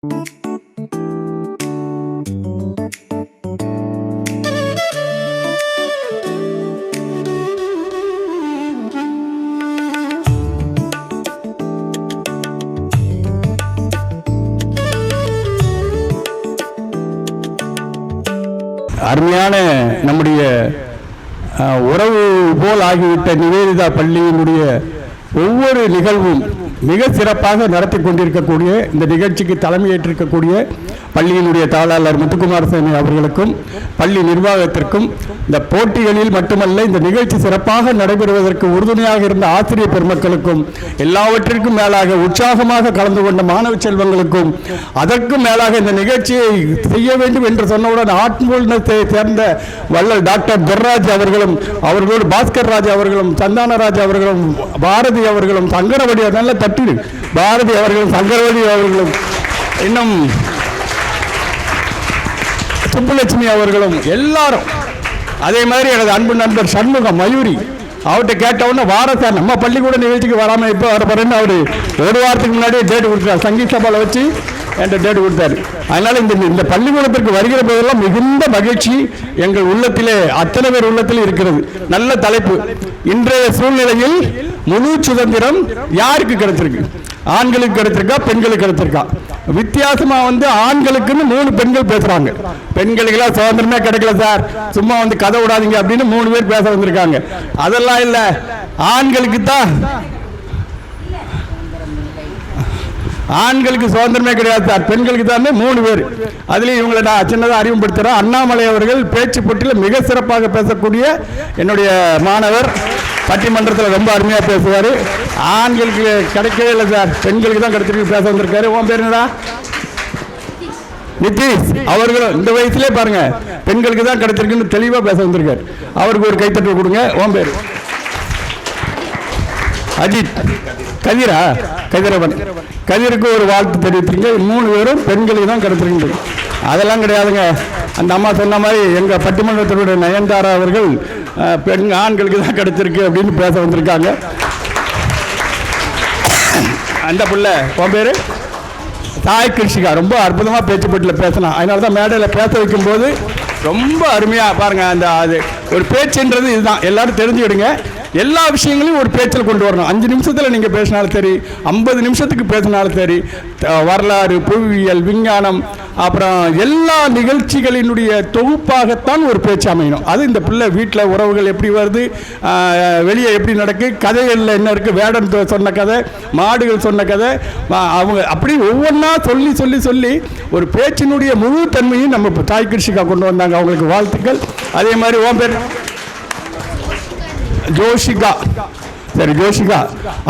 அருமையான நம்முடைய உறவு போல் ஆகிவிட்ட நிவேதிதா பள்ளியினுடைய ஒவ்வொரு நிகழ்வும் மிக சிறப்பாக நடத்தி கொண்டிருக்கக்கூடிய இந்த நிகழ்ச்சிக்கு தலைமையேற்றிருக்கக்கூடிய பள்ளியினுடைய தாளாளர் முத்துக்குமாரசாமி அவர்களுக்கும் பள்ளி நிர்வாகத்திற்கும் இந்த போட்டிகளில் மட்டுமல்ல இந்த நிகழ்ச்சி சிறப்பாக நடைபெறுவதற்கு உறுதுணையாக இருந்த ஆசிரியர் பெருமக்களுக்கும் எல்லாவற்றிற்கும் மேலாக உற்சாகமாக கலந்து கொண்ட மாணவ செல்வங்களுக்கும் அதற்கும் மேலாக இந்த நிகழ்ச்சியை செய்ய வேண்டும் என்று சொன்னவுடன் ஆத்மூலத்தை சேர்ந்த வள்ளல் டாக்டர் துர்ராஜ் அவர்களும் அவர்களோடு பாஸ்கர் ராஜ் அவர்களும் சந்தானராஜ் அவர்களும் பாரதி அவர்களும் சங்கரவடி நல்ல தட்டிடு பாரதி அவர்களும் சங்கரவடி அவர்களும் இன்னும் சுப்புலட்சுமி அவர்களும் எல்லாரும் அதே மாதிரி எனது அன்பு நண்பர் சண்முகம் மயூரி அவர்கிட்ட கேட்டவுடனே வார சார் நம்ம பள்ளிக்கூட நிகழ்ச்சிக்கு வராமல் இப்போ வர போறேன்னு அவர் ஒரு வாரத்துக்கு முன்னாடியே டேட் கொடுத்தார். சங்கீத் சபாவில் வச்சு என்ற டேட் கொடுத்தாரு. அதனால இந்த பள்ளிக்கூடத்திற்கு வருகிற போதெல்லாம் மிகுந்த மகிழ்ச்சி எங்கள் உள்ளத்திலே அத்தனை பேர் உள்ளத்திலே இருக்கிறது. நல்ல தலைப்பு. இன்றைய சூழ்நிலையில் முழு சுதந்திரம் யாருக்கு கிடைச்சிருக்கு? ஆண்களுக்கு கிடைச்சிருக்கா, பெண்களுக்கு கிடைச்சிருக்கா? வித்தியாசமா ஆண்களுக்குன்னு 3 பெண்கள் பேசுறாங்க. பெண்களுக்கெல்லாம் சுதந்திரமே கிடைக்கல சார், சும்மா கதை விடாதீங்க அப்படின்னு 3 பேர் பேச வந்திருக்காங்க. அதெல்லாம் இல்ல, ஆண்களுக்கு தான் ஆண்களுக்கு சுதந்திரமே கிடையாது சார், பெண்களுக்கு தான் 3 பேர். அதுலேயும் இவங்களை நான் சின்னதாக அறிமுகப்படுத்துகிறேன். அண்ணாமலை அவர்கள் பேச்சு போட்டியில் மிக சிறப்பாக பேசக்கூடிய என்னுடைய மாணவர், பட்டிமன்றத்தில் ரொம்ப அருமையாக பேசுவார். ஆண்களுக்கு கிடைக்கவே இல்லை சார், பெண்களுக்கு தான் கிடைச்சிருக்கு பேச வந்திருக்காரு. உன் பேர் என்னடா? நிதிஷ். அவர்களும் இந்த வயசுலேயே பாருங்க பெண்களுக்கு தான் கிடைச்சிருக்குன்னு தெளிவாக பேச வந்திருக்காரு. அவருக்கு ஒரு கைத்தட்டல் கொடுங்க. உன் பேர்? அஜித். கதிரா? கதிரவன். கதிருக்கு ஒரு வாழ்த்து தெரிவித்துருங்க. 3 பேரும் பெண்களுக்கு தான் கிடைச்சிருக்கு. அதெல்லாம் கிடையாதுங்க. அந்த அம்மா சொன்ன மாதிரி எங்கள் பட்டிமன்றத்தினுடைய நயன்தாரா அவர்கள் ஆண்களுக்கு தான் கிடைச்சிருக்கு அப்படின்னு பேச வந்திருக்காங்க. அந்த பிள்ளை உன் பேர்? தாய் கிருஷிகா. ரொம்ப அற்புதமாக பேச்சு போட்டியில் பேசலாம். அதனால தான் மேடையில் பேச வைக்கும்போது ரொம்ப அருமையாக பாருங்கள். அது ஒரு பேச்சுன்றது இதுதான், எல்லாரும் தெரிஞ்சுக்கிடுங்க. எல்லா விஷயங்களையும் ஒரு பேச்சில் கொண்டு வரணும். 5 நிமிஷத்தில் நீங்கள் பேசினாலும் சரி, 50 நிமிஷத்துக்கு பேசினாலும் சரி, வரலாறு, புவியியல், விஞ்ஞானம், அப்புறம் எல்லா நிகழ்ச்சிகளினுடைய தொகுப்பாகத்தான் ஒரு பேச்சு அமையணும். அது இந்த பிள்ளை வீட்டில் உறவுகள் எப்படி வருது, வெளியே எப்படி நடக்கு, கதைகளில் என்ன இருக்குது, வேடன் சொன்ன கதை, மாடுகள் சொன்ன கதை, அவங்க அப்படி ஒவ்வொன்றா சொல்லி சொல்லி சொல்லி ஒரு பேச்சினுடைய முழு தன்மையும் நம்ம தாய் கிருஷிகா கொண்டு வந்தாங்க. அவங்களுக்கு வாழ்த்துக்கள். அதே மாதிரி உன் பேர்? ஜோஷிகா. சரி, ஜோஷிகா.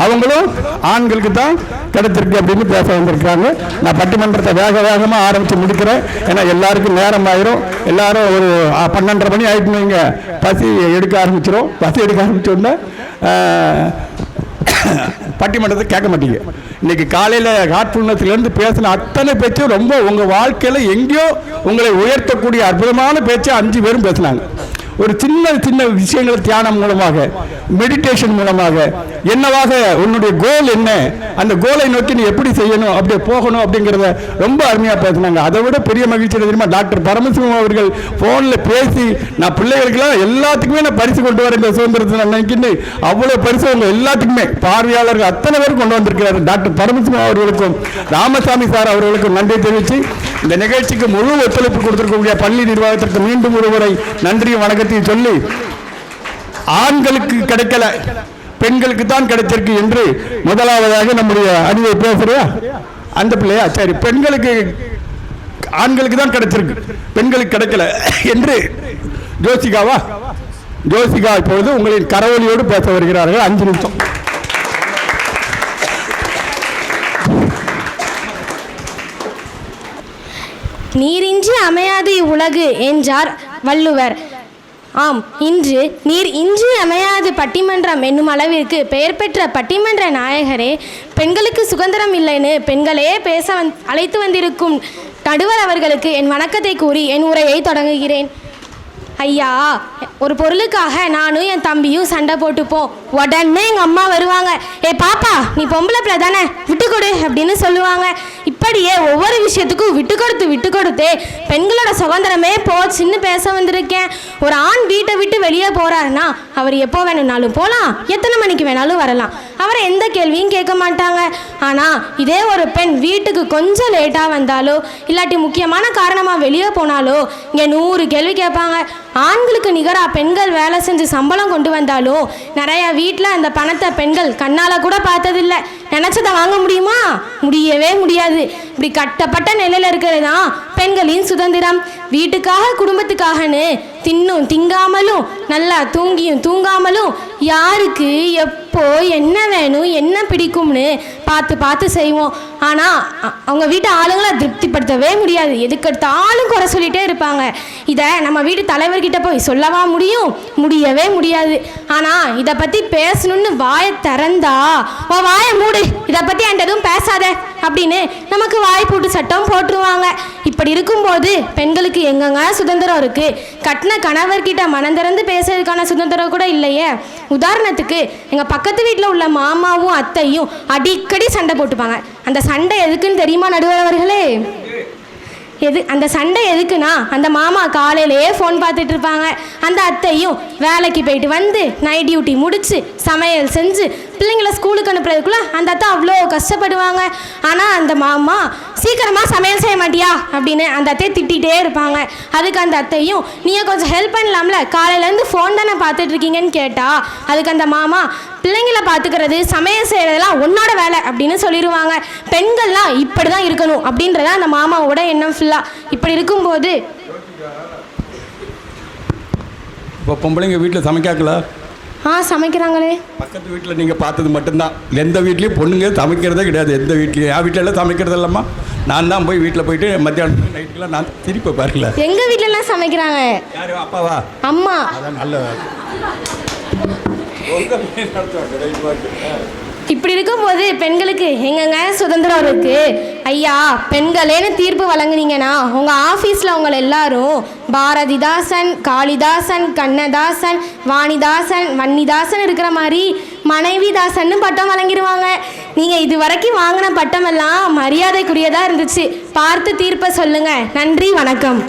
அவங்களும் ஆண்களுக்கு தான் கிடைச்சிருக்கு அப்படின்னு பேச வந்திருக்காங்க. நான் பட்டிமன்றத்தை வேகமாக ஆரம்பித்து முடிக்கிறேன். ஏன்னா எல்லாருக்கும் நேரம் ஆயிரும். எல்லாரும் ஒரு 12:30 மணி ஆயிட்டுங்க, பசி எடுக்க ஆரம்பிச்சிடும். பசி எடுக்க ஆரம்பிச்சோன்னா பட்டிமன்றத்தை கேட்க மாட்டீங்க. இன்னைக்கு காலையில் ஹார்ட்ஃபுல்னஸ்லேருந்து பேசின அத்தனை பேச்சும் ரொம்ப உங்கள் வாழ்க்கையில் எங்கேயோ உங்களை உயர்த்தக்கூடிய அற்புதமான பேச்சை 5 பேரும் பேசினாங்க. ஒரு சின்ன சின்ன விஷயங்கள் தியானம் மூலமாக, மெடிடேஷன் மூலமாக, என்னவாக உன்னுடைய கோல் என்ன, அந்த கோலை நோக்கி நீ எப்படி செய்யணும், அப்படியே போகணும் அப்படிங்கிறத ரொம்ப அருமையாக பேசினாங்க. அதை விட பெரிய மகிழ்ச்சி தெரியுமா, டாக்டர் பரமசிவம் அவர்கள் ஃபோனில் பேசி நான் பிள்ளைகளுக்கெல்லாம் எல்லாத்துக்குமே நான் பரிசு கொண்டு வரேன் இந்த சுதந்திரத்தை நினைக்கின்னு அவ்வளோ பரிசு அவங்க எல்லாத்துக்குமே பார்வையாளர்கள் அத்தனை பேரும் கொண்டு வந்திருக்கிறார். டாக்டர் பரமசிவம் அவர்களுக்கும் ராமசாமி சார் அவர்களுக்கும் நன்றி தெரிவித்து இந்த நிகழ்ச்சிக்கு முழு ஒத்துழைப்பு கொடுத்திருக்கக்கூடிய பள்ளி நிர்வாகத்திற்கு மீண்டும் ஒருமுறை நன்றியும் வணக்கத்தையும் சொல்லி, ஆண்களுக்கு கிடைக்கல பெண்களுக்கு தான் கிடைச்சிருக்கு என்று முதலாவதாக நம்முடைய அணியை பேசுறியா அந்த பிள்ளையா? சரி, பெண்களுக்கு ஆண்களுக்கு தான் கிடைச்சிருக்கு, பெண்களுக்கு கிடைக்கல என்று ஜோசிகாவா? ஜோசிகா இப்பொழுது உங்களின் கரவொலியோடு பேச வருகிறார்கள். 5 நிமிஷம். நீரின்றி அமையாது இவ்வுலகு என்றார் வள்ளுவர். ஆம், இன்று நீர் இன்றி அமையாது பட்டிமன்றம் என்னும் அளவிற்கு பெயர் பெற்ற பட்டிமன்ற நாயகரே, பெண்களுக்கு சுதந்திரம் இல்லைன்னு பெண்களே பேச அழைத்து வந்திருக்கும் நடுவர் அவர்களுக்கு என் வணக்கத்தை கூறி என் உரையை தொடங்குகிறேன். ஐயா, ஒரு பொருளுக்காக நானும் என் தம்பியும் சண்டை போட்டுப்போம். உடனே எங்கள் அம்மா வருவாங்க, ஏ பாப்பா நீ பொம்பளை பிள்ளை தானே விட்டு கொடு அப்படின்னு சொல்லுவாங்க. இப்படியே ஒவ்வொரு விஷயத்துக்கும் விட்டு கொடுத்து பெண்களோட சுதந்திரமே போச்சுன்னு பேச வந்திருக்கேன். ஒரு ஆண் வீட்டை விட்டு வெளியே போறாருன்னா அவர் எப்போ வேணும்னாலும் போகலாம், எத்தனை மணிக்கு வேணாலும் வரலாம், அவரை எந்த கேள்வியும் கேட்க மாட்டாங்க. ஆனால் இதே ஒரு பெண் வீட்டுக்கு கொஞ்சம் லேட்டாக வந்தாலோ இல்லாட்டி முக்கியமான காரணமாக வெளியே போனாலோ இங்கே 100 கேள்வி கேட்பாங்க. ஆண்களுக்கு நிகராக பெண்கள் வேலை செஞ்சு சம்பளம் கொண்டு வந்தாலும் நிறைய வீட்டில் அந்த பணத்தை பெண்கள் கண்ணால் கூட பார்த்ததில்லை. நினச்சதை வாங்க முடியுமா? முடியவே முடியாது. இப்படி கட்டப்பட்ட நிலையில் இருக்கிறது தான் பெண்களின் சுதந்திரம். வீட்டுக்காக குடும்பத்துக்காகன்னு திங்காமலும் நல்லா தூங்காமலும் யாருக்கு எப்போ என்ன வேணும் என்ன பிடிக்கும்னு பார்த்து செய்வோம். ஆனால் அவங்க வீட்டு ஆளுங்களை திருப்திப்படுத்தவே முடியாது. எதுக்கெடுத்தாலும் குறை சொல்லிகிட்டே இருப்பாங்க. இதை நம்ம வீட்டு தலைவர்கிட்ட போய் சொல்லவா முடியும்? முடியவே முடியாது. ஆனால் இதை பற்றி பேசணும்னு வாயை திறந்தா வாயை மூடு, இதை பற்றி என்கிட்ட எதுவும் பேசாத அப்படின்னு நமக்கு வாய் போட்டு சட்டம் போட்டுருவாங்க. இப்படி இருக்கும்போது பெண்களுக்கு எங்கெங்க சுதந்திரம் இருக்குது? கட்டின கணவர்கிட்ட மனம் திறந்து பேசுறதுக்கான சுதந்திரம் கூட இல்லையே. உதாரணத்துக்கு எங்கள் பக்கத்து வீட்டில் உள்ள மாமாவும் அத்தையும் அடிக்கடி சண்டை போட்டுப்பாங்க. அந்த சண்டை எதுக்குன்னு தெரியுமா நடுவர் அவர்களே? அந்த சண்டை எதுக்குன்னா, அந்த மாமா காலையிலேயே ஃபோன் பார்த்துட்டு இருப்பாங்க, அந்த அத்தையும் வேலைக்கு போயிட்டு வந்து நைட் டியூட்டி முடிச்சு சமையல் செஞ்சு பிள்ளைங்களை ஸ்கூலுக்கு அனுப்புறதுக்குள்ளே அந்த அத்தை அவ்வளோ கஷ்டப்படுவாங்க. ஆனால் அந்த மாமா சீக்கிரமாக சமையல் செய்ய மாட்டியா அப்படின்னு அந்த அத்தையை திட்டிகிட்டே இருப்பாங்க. அதுக்கு அந்த அத்தையும் நீங்கள் கொஞ்சம் ஹெல்ப் பண்ணலாம்ல, காலையிலேருந்து ஃபோன் தானே பார்த்துட்டு இருக்கீங்கன்னு கேட்டால் அதுக்கு அந்த மாமா பிள்ளைங்களை பார்த்துக்கிறது சமையல் செய்கிறதெல்லாம் உன்னோட வேலை அப்படின்னு சொல்லிடுவாங்க. பெண்கள்லாம் இப்படி தான் இருக்கணும் அப்படின்றத அந்த மாமாவோட எண்ணம் ஃபுல்லாக. இப்படி இருக்கும்போது இப்போ பொம்பளைங்க வீட்டில் சமைக்காக்கல? சமைக்கிறாங்களே. பக்கத்து வீட்டில் நீங்கள் பார்த்தது மட்டும்தான். எந்த வீட்லேயும் பொண்ணுங்க சமைக்கிறதே கிடையாது. எந்த வீட்லேயும் என் வீட்டிலலாம் சமைக்கிறது இல்லைம்மா. நான் தான் போய் வீட்டில் போயிட்டு மத்தியானம் நைட்டுக்கெல்லாம் நான் திருப்பி பாருங்கள. எங்கள் வீட்டிலலாம் சமைக்கிறாங்க. யாரு? அப்பாவா? அம்மா. அதான் நல்ல. இப்படி இருக்கும்போது பெண்களுக்கு எங்கெங்க சுதந்திரம் இருக்கு? ஐயா, பெண்களேன்னு தீர்ப்பு வழங்குனீங்கன்னா உங்கள் ஆஃபீஸில் உங்களை எல்லாரும் பாரதிதாசன், காளிதாசன், கண்ணதாசன், வாணிதாசன், வன்னிதாசன் இருக்கிற மாதிரி மனைவிதாசன்னு பட்டம் வழங்கிடுவாங்க. நீங்கள் இது வரைக்கும் வாங்கின பட்டமெல்லாம் மரியாதைக்குரியதாக இருந்துச்சு. பார்த்து தீர்ப்பை சொல்லுங்க. நன்றி, வணக்கம்.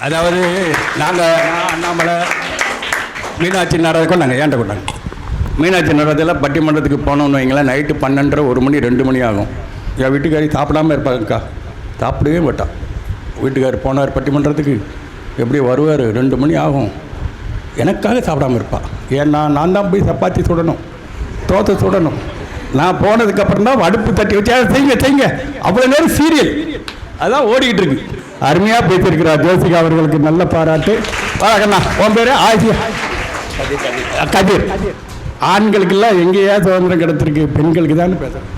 அதாவது நாங்கள் அண்ணாமலை மீனாட்சி நாடகம் கொண்டாங்க, ஏன்ட்ட கொண்டாங்க. மீனாட்சி நடத்தில் பட்டிமன்றத்துக்கு போனோம்னு வைங்களேன், நைட்டு 12:30 1 மணி 2 மணி ஆகும். என் வீட்டுக்காரி சாப்பிடாமல் இருப்பாங்கக்கா, சாப்பிடவே மாட்டான். வீட்டுக்கார் போனார் பட்டிமன்றத்துக்கு, எப்படி வருவார் 2 மணி ஆகும். எனக்காக சாப்பிடாமல் இருப்பாள். ஏன்னா நான் தான் போய் சப்பாத்தி சுடணும், தோசை சுடணும். நான் போனதுக்கப்புறம் தான் அடுப்பு தட்டி வச்சு செய்யுங்க. அவ்வளோ நேரம் சீரியல் அதான் ஓடிக்கிட்டு இருக்கு. அருமையாக பேசியிருக்கிறார் ஜோசிகா அவர்களுக்கு நல்ல பாராட்டு. வணக்கண்ணா, உன் பேர்? ஆசியா கதிர். ஆண்களுக்கெல்லாம் எங்கேயா சுதந்திரம் கிடைச்சிருக்கு, பெண்களுக்கு தான் பேசுறேன்.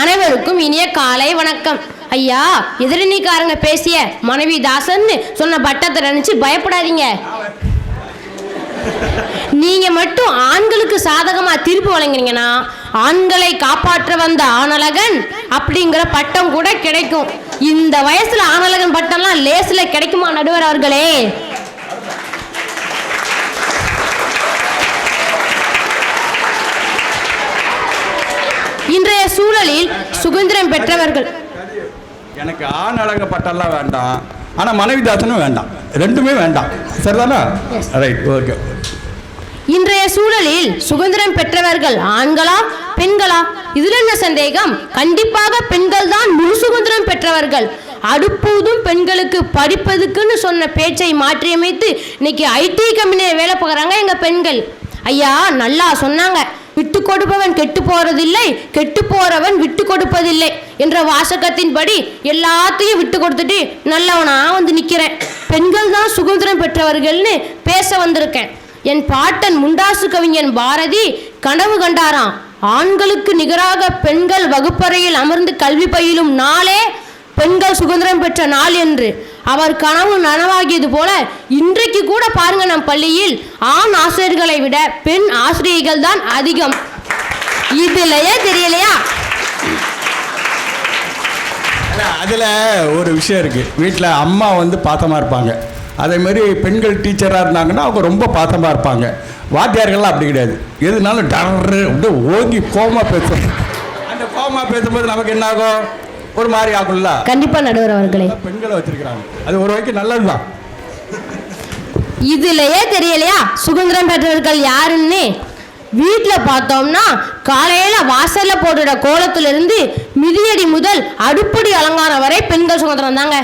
அனைவருக்கும் இனிய காலை வணக்கம். ஐயா, எதிரணிக்காரங்க பேசிய மனைவி தாசன்னு சொன்ன பட்டத்தை நினைச்சு பயப்படாதீங்க. நீங்க மட்டும் ஆண்களுக்கு சாதகமா தீர்ப்பு வழங்கினீங்கன்னா ஆண்களை காப்பாற்ற வந்த ஆணழகன் அப்படிங்கிற பட்டம் கூட கிடைக்கும். இந்த வயசுல ஆணழகன் பட்டம்லாம் லேசில கிடைக்குமா நடுவர் அவர்களே? இன்றைய சூழலில் சுதந்திரம் பெற்றவர்கள். எனக்கு ஆண் அழக பட்டெல்லாம் வேண்டாம், ஆனால் மனைவிதாசனும் வேண்டாம், ரெண்டுமே வேண்டாம். சரிதானா? Right, okay. இன்றைய சூழலில் சுதந்திரம் பெற்றவர்கள் ஆண்களா பெண்களா? இதுல என்ன சந்தேகம்? கண்டிப்பாக பெண்கள் தான் முழு சுதந்திரம் பெற்றவர்கள். அடுப்பூதும் பெண்களுக்கு படிப்பதுக்குன்னு சொன்ன பேச்சை மாற்றியமைத்து இன்னைக்கு ஐடி கம்பெனியில் வேலை பார்க்குறாங்க எங்க பெண்கள். ஐயா நல்லா சொன்னாங்க, விட்டு கொடுப்பவன் கெட்டு போறதில்லை, கெட்டு போறவன் விட்டு கொடுப்பதில்லை என்ற வாசகத்தின்படி எல்லாத்தையும் விட்டு கொடுத்துட்டு நல்லவனா வந்து நிக்கிறேன். பெண்கள் தான் சுதந்திரம் பெற்றவர்கள்னு பேச வந்திருக்கேன். என் பாட்டன் முண்டாசு கவிஞன் பாரதி கனவு கண்டாராம், ஆண்களுக்கு நிகராக பெண்கள் வகுப்பறையில் அமர்ந்து கல்வி பயிலும் நாளே பெண்கள் சுதந்திரம் பெற்ற நாள் என்று. அவர் கனவு நனவாகியது போல இன்றைக்கு கூட பாருங்க, நம் பள்ளியில் ஆண் ஆசிரியர்களை விட பெண் ஆசிரியர்கள் தான் அதிகம். இதுலயே தெரியலையா? அதில் ஒரு விஷயம் இருக்குது. வீட்டில் அம்மா வந்து பாசமாக இருப்பாங்க, அதேமாரி பெண்கள் டீச்சராக இருந்தாங்கன்னா அவங்க ரொம்ப பாசமாக இருப்பாங்க. வாத்தியார்கள்லாம் அப்படி கிடையாது, எதுனாலும் டர்ரு அப்படியே ஓங்கி கோமா பேசும். அந்த கோமா பேசும்போது நமக்கு என்ன ஆகும், ஒரு மாதிரி ஆகும்ல. கண்டிப்பாக நடுவர் அவர்களே, பெண்களை வச்சிருக்கிறாங்க, அது ஒரு வரைக்கும் நல்லது தான். இதுலயே தெரியலையா சுதந்திரம் பெற்றவர்கள் யாருன்னு? வீட்டில் பார்த்தோம்னா காலையில வாசல்ல போட்டுட கோலத்திலிருந்து மிதியடி முதல் அடுப்படி அலங்காரம் வரை பெண்கள் சுதந்திரம் தாங்க.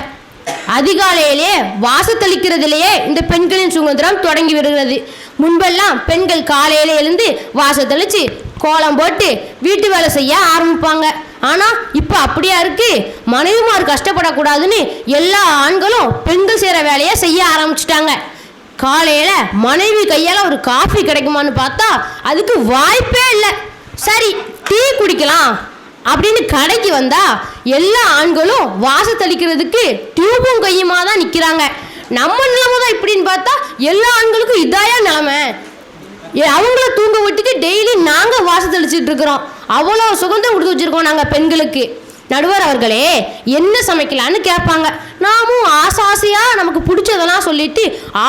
அதிகாலையிலேயே வாசத்தளிக்கிறதுலேயே இந்த பெண்களின் சுதந்திரம் தொடங்கி விடுகிறது. முன்பெல்லாம் பெண்கள் காலையில எழுந்து வாசத்தளிச்சு கோலம் போட்டு வீட்டு வேலை செய்ய ஆரம்பிப்பாங்க. ஆனா இப்ப அப்படியா இருக்கு? மனைவிமார் கஷ்டப்படக்கூடாதுன்னு எல்லா ஆண்களும் பெண்கள் செய்யற வேலையை செய்ய ஆரம்பிச்சுட்டாங்க. காலையில மனைவி கையால ஒரு காஃபி கிடைக்குமான்னு பார்த்தா அதுக்கு வாய்ப்பே இல்லை. சரி டீ குடிக்கலாம் அப்படின்னு கடைக்கு வந்தா எல்லா ஆண்களும் வாசத்தளிக்கிறதுக்கு டியூபும் கையுமா தான் நிக்கிறாங்க. நம்ம நிலைமை தான் இப்படின்னு பார்த்தா எல்லா ஆண்களுக்கும் இதாயா நிலைமை. அவங்கள தூங்க விட்டுட்டு டெய்லி நாங்க வாசத்தளிச்சுட்டு இருக்கிறோம். அவ்வளோ சுதந்திரம் கொடுத்து வச்சிருக்கோம் நாங்க பெண்களுக்கு. நடுவர் அவர்களே, என்ன சமைக்கலான்னு கேட்பாங்க. நாமும் ஆசையா நமக்கு பிடிச்சதெல்லாம் சொல்லிட்டு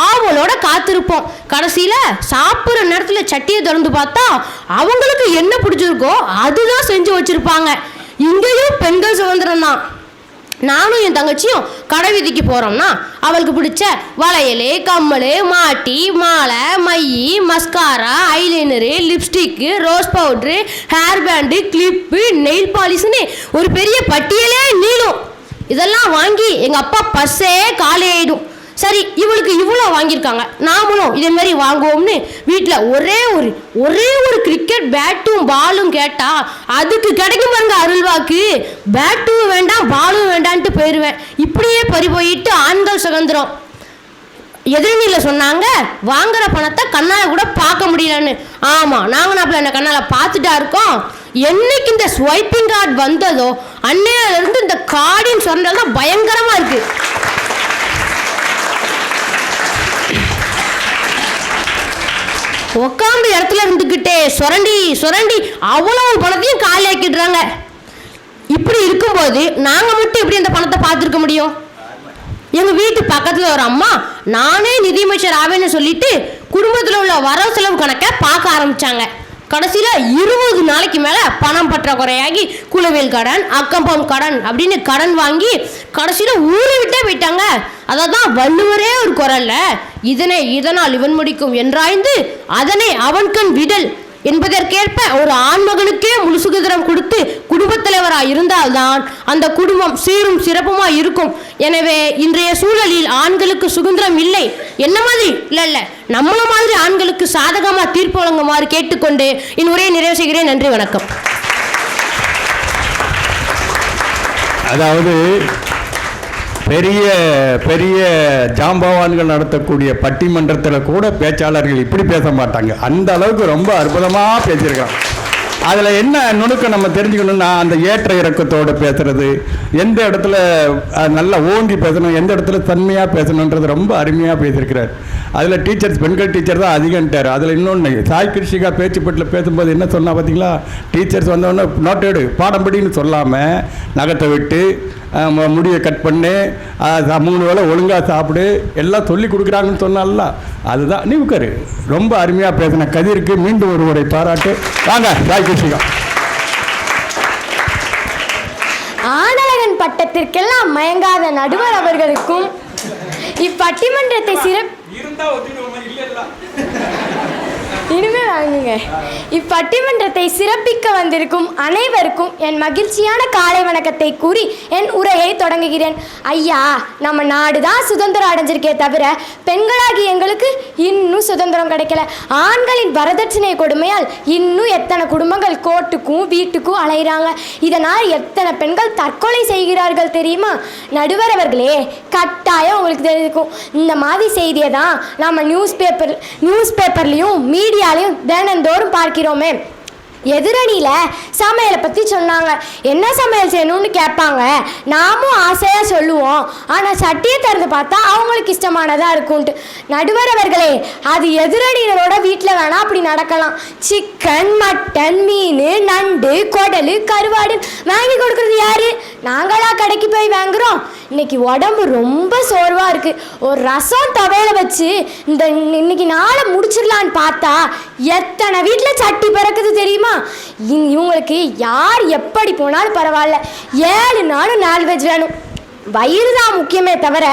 ஆவலோட காத்திருப்போம். கடைசியில சாப்பிட்ற நேரத்துல சட்டியை திறந்து பார்த்தா அவங்களுக்கு என்ன பிடிச்சிருக்கோ அதுதான் செஞ்சு வச்சிருப்பாங்க. இங்கேயும் பெண்கள் சுதந்திரம் தான். நானும் என் தங்கச்சியும் கடை வீதிக்கு போகிறோம்னா அவளுக்கு பிடிச்ச வளையல், கம்மல், மாட்டி, மாலை, மை, mascara, eyeliner, lipstick, rose powder, hair band, clip, nail பாலிஷ்னு ஒரு பெரிய பட்டியலே நீளும். இதெல்லாம் வாங்கி எங்கள் அப்பா பஸ்ஸே காலி ஆகிடும். சரி இவளுக்கு இவ்வளோ வாங்கியிருக்காங்க, நாமளும் இதே மாதிரி வாங்குவோம்னு வீட்டில் ஒரே ஒரு கிரிக்கெட் பேட்டும் பாலும் கேட்டால் அதுக்கு கிடைக்கும் பாருங்க அருள்வாக்கு. பேட்டும் வேண்டாம் பாலும் வேண்டான்ட்டு போயிடுவேன். இப்படியே பறி போயிட்டு ஆண்கள் சுதந்திரம். எதிரணியில் சொன்னாங்க வாங்குற பணத்தை கண்ணால் கூட பார்க்க முடியலன்னு. ஆமாம், நாங்கள் நாப்பில் என்ன கண்ணால் பார்த்துட்டா இருக்கோம். என்னைக்கு இந்த ஸ்வைப்பிங் கார்டு வந்ததோ அன்னையிலிருந்து இந்த கார்டின் சொன்னது தான் பயங்கரமாக இருக்குது. உட்காந்து இடத்துல இருந்துக்கிட்டே சுரண்டி அவ்வளவு பணத்தையும் காலி ஆக்கிடுறாங்க. இப்படி இருக்கும்போது நாங்கள் மட்டும் எப்படி அந்த பணத்தை பார்த்துருக்க முடியும்? எங்கள் வீட்டு பக்கத்தில் ஒரு அம்மா நானே நிதியமைச்சர் ஆவேன்னு சொல்லிட்டு குடும்பத்தில் உள்ள வரவு செலவு கணக்கை பார்க்க ஆரம்பித்தாங்க. கடைசியில் 20 நாளைக்கு மேலே பணம் பற்றாக்குறையாகி குலவியல் கடன், அக்கம்பம் கடன் அப்படின்னு கடன் வாங்கி கடைசியில் ஊரை விட்டே போயிட்டாங்க. அதை தான் வள்ளுவரே ஒரு குரல்ல இதனால் இவன் முடிக்கும் என்றாய்ந்து அதனை அவன்கண் விடல் என்பதற்கேற்ப ஒரு ஆண்மகனுக்கே முழு சுதந்திரம் கொடுத்து குடும்பத் தலைவராக இருந்தால்தான் அந்த குடும்பம் சீரும் சிறப்புமாக இருக்கும். எனவே இன்றைய சூழலில் ஆண்களுக்கு சுதந்திரம் இல்லை என்ன மாதிரி இல்லை நம்மள மாதிரி ஆண்களுக்கு சாதகமாக தீர்ப்பு வழங்குமாறு கேட்டுக்கொண்டு என் உரையை நிறைவு செய்கிறேன். நன்றி, வணக்கம். அதாவது பெரிய பெரிய ஜாம்பவான்கள் நடத்தக்கூடிய பட்டிமன்றத்தில் கூட பேச்சாளர்கள் இப்படி பேச மாட்டாங்க. அந்த அளவுக்கு ரொம்ப அற்புதமாக பேசியிருக்காங்க. அதில் என்ன நுணுக்கம் நம்ம தெரிஞ்சுக்கணும்னா அந்த ஏற்ற இறக்கத்தோடு பேசுகிறது, எந்த இடத்துல நல்லா ஓங்கி பேசணும், எந்த இடத்துல தன்மையாக பேசணுன்றது ரொம்ப அருமையாக பேசியிருக்கிறார். அதில் டீச்சர்ஸ் பெண்கள் டீச்சர் தான் அதிகம்ட்டார். அதில் இன்னொன்று சாய் கிருஷிகா பேச்சுப்பட்டில் பேசும்போது என்ன சொன்னால் பார்த்தீங்களா, டீச்சர்ஸ் வந்தோடனே நோட்டேடு பாடம்படின்னு சொல்லாமல் நகத்தை விட்டு முடியை கட் பண்ணு, 3 வேளை ஒழுங்காக சாப்பிடு எல்லாம் சொல்லி கொடுக்குறாங்கன்னு சொன்னால அதுதான். நீ உட்காரு. ரொம்ப அருமையாக பேசின கதிருக்கு மீண்டும் ஒரு முறை பாராட்டு. வாங்க சாய் கிருஷிகா. ஆனழகன் பட்டத்திற்கெல்லாம் மயங்காத நடுவர் அவர்களுக்கும் இப்பட்டிமன்றத்தை இனிமே வாங்குங்க. இப்பட்டிமன்றத்தை சிறப்பிக்க வந்திருக்கும் அனைவருக்கும் என் மகிழ்ச்சியான காலை வணக்கத்தை கூறி என் உரையை தொடங்குகிறேன். ஐயா, நம்ம நாடு தான் சுதந்திரம் அடைஞ்சிருக்கே தவிர பெண்களாகி எங்களுக்கு இன்னும் சுதந்திரம் கிடைக்கல. ஆண்களின் வரதட்சணை கொடுமையால் இன்னும் எத்தனை குடும்பங்கள் கோர்ட்டுக்கும் வீட்டுக்கும் அலைகிறாங்க. இதனால் எத்தனை பெண்கள் தற்கொலை செய்கிறார்கள் தெரியுமா? நடுவர் அவர்களே, கட்டாயம் உங்களுக்கு தெரிஞ்சிருக்கும். இந்த மாதிரி செய்தியை தான் நம்ம நியூஸ் பேப்பர்லேயும் மீடியாலையும் தினந்தோறும் பார்க்கிறோமே. எதிரணியில் சமையலை பற்றி சொன்னாங்க. என்ன சமையல் செய்யணும்னு கேட்பாங்க. நாமும் ஆசையாக சொல்லுவோம். ஆனால் சட்டியை திறந்து பார்த்தா அவங்களுக்கு இஷ்டமானதாக இருக்கும்ட்டு. நடுவர் அவர்களே, அது எதிரணியினரோட வீட்டில் வேணால் அப்படி நடக்கலாம். சிக்கன், மட்டன், மீன், நண்டு, குடல், கருவாடு வாங்கி கொடுக்குறது யாரு? நாங்களா கடைக்கு போய் வாங்குறோம். இன்னைக்கு உடம்பு ரொம்ப சோர்வாக இருக்குது. ஒரு ரசம் துவையில வச்சு இன்னைக்கு நாளை முடிச்சிடலான்னு பார்த்தா எத்தனை வீட்டில் சட்டி பிறக்குது தெரியுமா? இவங்களுக்கு யார் எப்படி போனாலும் பரவாயில்ல, 7 நாளும் நான்வெஜ் வேணும். வயிறு தான் முக்கியமே தவிர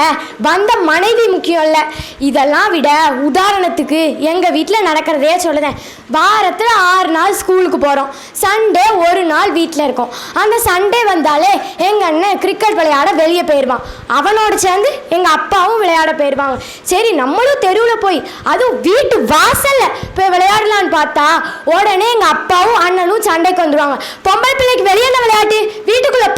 வந்த மனைவி முக்கியம் இல்லை. இதெல்லாம் விட உதாரணத்துக்கு எங்கள் வீட்டில் நடக்கிறதே சொல்லுதேன். வாரத்தில் 6 நாள் ஸ்கூலுக்கு போகிறோம். சண்டே ஒரு நாள் வீட்டில் இருக்கோம். அந்த சண்டே வந்தாலே எங்கள் அண்ணன் கிரிக்கெட் விளையாட வெளியே போயிடுவான். அவனோடு சேர்ந்து எங்கள் அப்பாவும் விளையாட போயிடுவாங்க. சரி நம்மளும் தெருவில் போய் அதுவும் வீட்டு வாசலில் போய் விளையாடலான்னு பார்த்தா உடனே எங்கள் அப்பாவும் அண்ணனும் சண்டைக்கு வந்துடுவாங்க. பொம்பளை பிள்ளைக்கு வெளியே என்ன விளையாட்டு, வீட்டுக்குள்ளே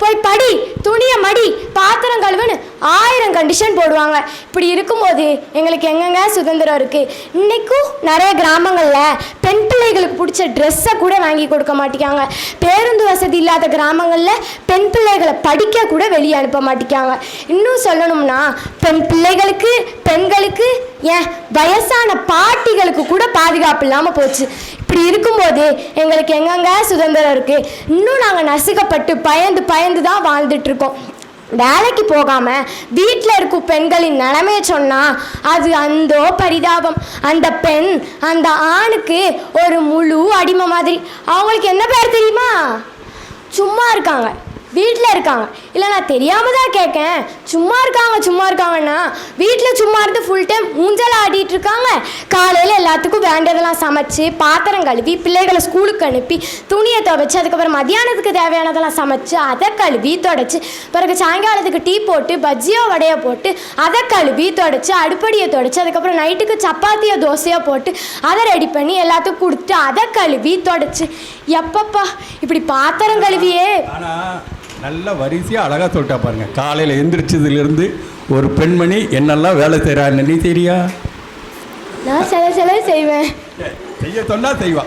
போய் படி, துணியை மடி, பாத்திரம் கழுவுன்னு 1000 கண்டிஷன் போடுவாங்க. இப்படி இருக்கும்போது எங்களுக்கு எங்கெங்க சுதந்திரம் இருக்குது? இன்றைக்கும் நிறைய கிராமங்களில் பெண் பிள்ளைகளுக்கு பிடிச்ச ட்ரெஸ்ஸை கூட வாங்கி கொடுக்க மாட்டேங்காங்க. பேருந்து வசதி இல்லாத கிராமங்களில் பெண் பிள்ளைகளை படிக்க கூட வெளியே அனுப்ப மாட்டேங்காங்க. இன்னும் சொல்லணும்னா பெண்களுக்கு ஏன் வயசான பாட்டிகளுக்கு கூட பாதுகாப்பு இல்லாமல் போச்சு. இப்படி இருக்கும்போது எங்களுக்கு எங்கெங்க சுதந்திரம் இருக்குது? இன்னும் நாங்கள் நசுக்கப்பட்டு பயந்து தான் வாழ்ந்துட்டுருக்கோம். வேலைக்கு போகாமல் வீட்டில் இருக்கும் பெண்களின் நிலைமையை சொன்னால் அது அந்தோ பரிதாபம். அந்த பெண் அந்த ஆணுக்கு ஒரு முழு அடிமை மாதிரி. அவங்களுக்கு என்ன பேர் தெரியுமா? சும்மா இருக்காங்க, வீட்டில் இருக்காங்க. இல்லை நான் தெரியாமல் தான் கேட்கேன். சும்மா இருக்காங்கன்னா வீட்டில் சும்மா இருந்து ஃபுல் டைம் ஊஞ்சல் ஆடிட்டு இருக்காங்க. காலையில் எல்லாத்துக்கும் வேண்டியதெல்லாம் சமைச்சு, பாத்திரம் கழுவி, பிள்ளைகளை ஸ்கூலுக்கு அனுப்பி, துணியை துவைச்சி, அதுக்கப்புறம் மத்தியானத்துக்கு தேவையானதெல்லாம் சமைச்சு அதை கழுவி தொடச்சி, பிறகு சாயங்காலத்துக்கு டீ போட்டு பஜ்ஜியோ வடையை போட்டு அதை கழுவி தொடச்சி, அடுப்படியை தொடச்சி, அதுக்கப்புறம் நைட்டுக்கு சப்பாத்தியோ தோசையோ போட்டு அதை ரெடி பண்ணி எல்லாத்துக்கும் கொடுத்து அதை கழுவி தொடச்சி, எப்பப்பா இப்படி பாத்திரம் கழுவியே. நல்ல வரிசையாக அழகாக சொல்லிட்டா பாருங்க. காலையில் எந்திரிச்சதுலேருந்து ஒரு பெண்மணி என்னெல்லாம் வேலை செய்கிறான்னு நீ தெரியா? நான் சில செய்வேன், செய்ய சொன்னா செய்வா.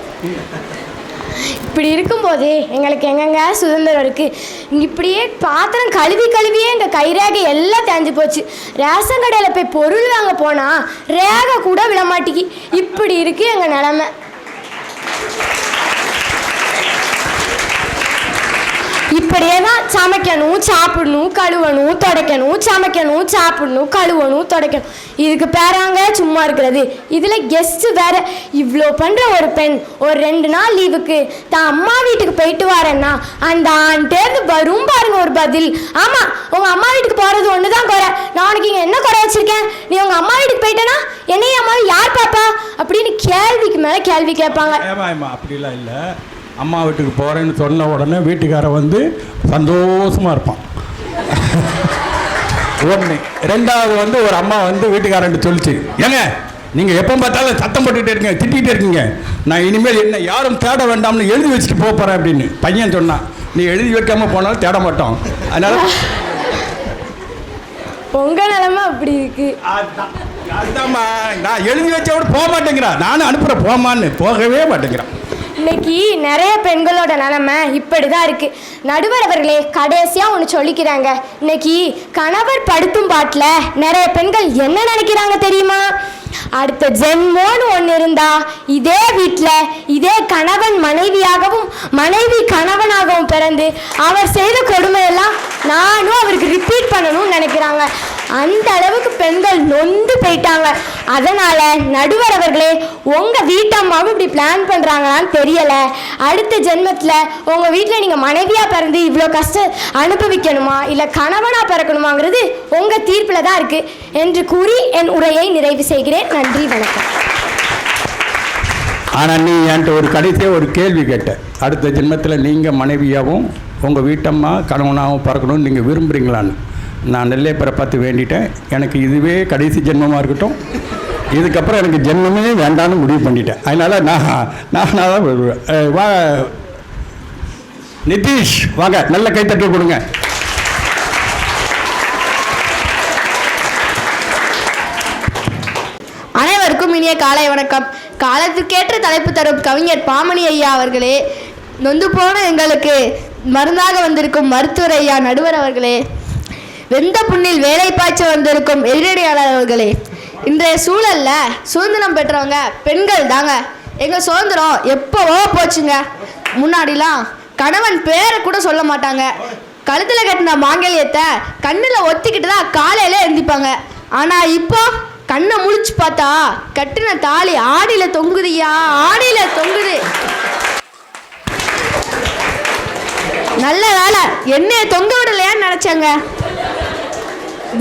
இப்படி இருக்கும்போது எங்களுக்கு எங்கெங்க சுதந்திரம் இருக்குது? இப்படியே பாத்திரம் கழுவியே எங்கள் கைரேகை எல்லாம் தேஞ்சு போச்சு. ரேஷன் கடையில் போய் பொருள் வாங்க போனால் ரேகை கூட விடமாட்டிக்கி. இப்படி இருக்குது எங்கள் நிலமை. இப்படியே தான் சமைக்கணும், சாப்பிடணும், கழுவணும், துடைக்கணும், சமைக்கணும், சாப்பிடணும், கழுவணும், துடைக்கணும். இதுக்கு பேராங்க சும்மா இருக்கிறது. இதில் கெஸ்ட்டு வேற. இவ்வளோ பண்ணுற ஒரு பெண் ஒரு 2 நாள் லீவுக்கு தான் அம்மா வீட்டுக்கு போயிட்டு வரேன்னா அந்த ஆண்டேருந்து வரும் பாருங்க ஒரு பதில். ஆமாம், உங்கள் அம்மா வீட்டுக்கு போகிறது ஒன்று தான் குறை. நான் உனக்கு இங்கே என்ன குறை வச்சுருக்கேன்? நீ உங்கள் அம்மா வீட்டுக்கு போயிட்டேன்னா என்னையும் அம்மாவை யார் பாப்பா அப்படின்னு கேள்விக்கு மேலே கேள்வி கேட்பாங்க. அப்படிலாம் இல்லை. அம்மா வீட்டுக்கு போகிறேன்னு சொன்ன உடனே வீட்டுக்காரன் வந்து சந்தோஷமாக இருப்பான். ஒன்று. 2வது வந்து ஒரு அம்மா வந்து வீட்டுக்காரன்ட்டு சொல்லிச்சு, ஏங்க நீங்கள் எப்போ பார்த்தாலும் சத்தம் போட்டுக்கிட்டே இருக்கீங்க, திட்டிகிட்டே இருக்கீங்க, நான் இனிமேல் என்ன யாரும் தேட வேண்டாம்னு எழுதி வச்சுட்டு போகிறேன் அப்படின்னு. பையன் சொன்னான், நீ எழுதி வைக்காமல் போனாலும் தேட மாட்டோம். அதனால் உங்கள் நிலமை அப்படி இருக்கு. அதுதான்மா, நான் எழுதி வச்சோட போக மாட்டேங்கிறான். நானும் அனுப்புகிறேன் போமான்னு, போகவே மாட்டேங்கிறான். இன்னைக்கு நிறைய பெண்களோட நிலைமை இப்படி தான் இருக்குது. நடுவர் அவர்களே, கடைசியாக ஒன்று சொல்லிக்கிறாங்க. இன்னைக்கு கணவர் படுத்தும் பாட்டில் நிறைய பெண்கள் என்ன நினைக்கிறாங்க தெரியுமா? அடுத்த ஜென்மோன்னு ஒன்று இருந்தா இதே வீட்டில் இதே கணவன் மனைவியாகவும் மனைவி கணவனாகவும் பிறந்து அவர் செய்த கொடுமையெல்லாம் நானும் அவருக்கு ரிப்பீட் பண்ணணும்னு நினைக்கிறாங்க. அந்த அளவுக்கு பெண்கள் நொந்து போயிட்டாங்க. அதனால் நடுவர் அவர்களே, உங்கள் வீட்டம்மாவும் இப்படி பிளான் பண்ணுறாங்களான்னு தெரியலை. அடுத்த ஜென்மத்தில் உங்கள் வீட்டில் நீங்கள் மனைவியாக பிறந்து இவ்வளோ கஷ்டம் அனுபவிக்கணுமா இல்லை கணவனாக பிறக்கணுமாங்கிறது உங்கள் தீர்ப்பில் தான் இருக்குது என்று கூறி என் உரையை நிறைவு செய்கிறேன். நன்றி, வணக்கம். ஆனால் நீ என்கிட்ட ஒரு கடைசியாக ஒரு கேள்வி கேட்ட, அடுத்த ஜென்மத்தில் நீங்கள் மனைவியாகவும் உங்கள் வீட்டம்மா கணவனாகவும் பிறக்கணும்னு நீங்கள் விரும்புகிறீங்களான்னு. நான் நெல்லையப்பரை பார்த்து வேண்டிட்டேன், எனக்கு இதுவே கடைசி ஜென்மமாக இருக்கட்டும், இதுக்கப்புறம் எனக்கு ஜென்மமே வேண்டான்னு முடிவு பண்ணிட்டேன். அதனால் நான் தான் வருவேன். வா நிதிஷ், வாங்க, நல்ல கைத்தட்டு கொடுங்க. அனைவருக்கும் இனிய காலை வணக்கம். காலத்துக்கேற்ற தலைப்பு தரும் கவிஞர் பாமணி ஐயா அவர்களே, நொந்து போன எங்களுக்கு மருந்தாக வந்திருக்கும் மருத்துவர் ஐயா நடுவர் அவர்களே, வெந்த புண்ணில் வேலை பாய்ச்ச வந்திருக்கும் எதிரடியாளர் அவர்களே, இன்றைய சூழலில் சுதந்திரம் பெற்றவங்க பெண்கள் தாங்க. எங்கள் சுதந்திரம் எப்போவோ போச்சுங்க. முன்னாடிலாம் கணவன் பேரை கூட சொல்ல மாட்டாங்க. கழுத்தில் கட்டின மாங்கல்யத்தை கண்ணில் ஒத்திக்கிட்டு தான் காலையில் எழுந்திப்பாங்க. ஆனால் இப்போ கண்ணை முழிச்சு பார்த்தா கட்டின தாலி ஆடியில் தொங்குதுயா, ஆடியில் தொங்குது. நல்ல வேலை என்னைய தொங்க விடலையான்னு நினச்சாங்க.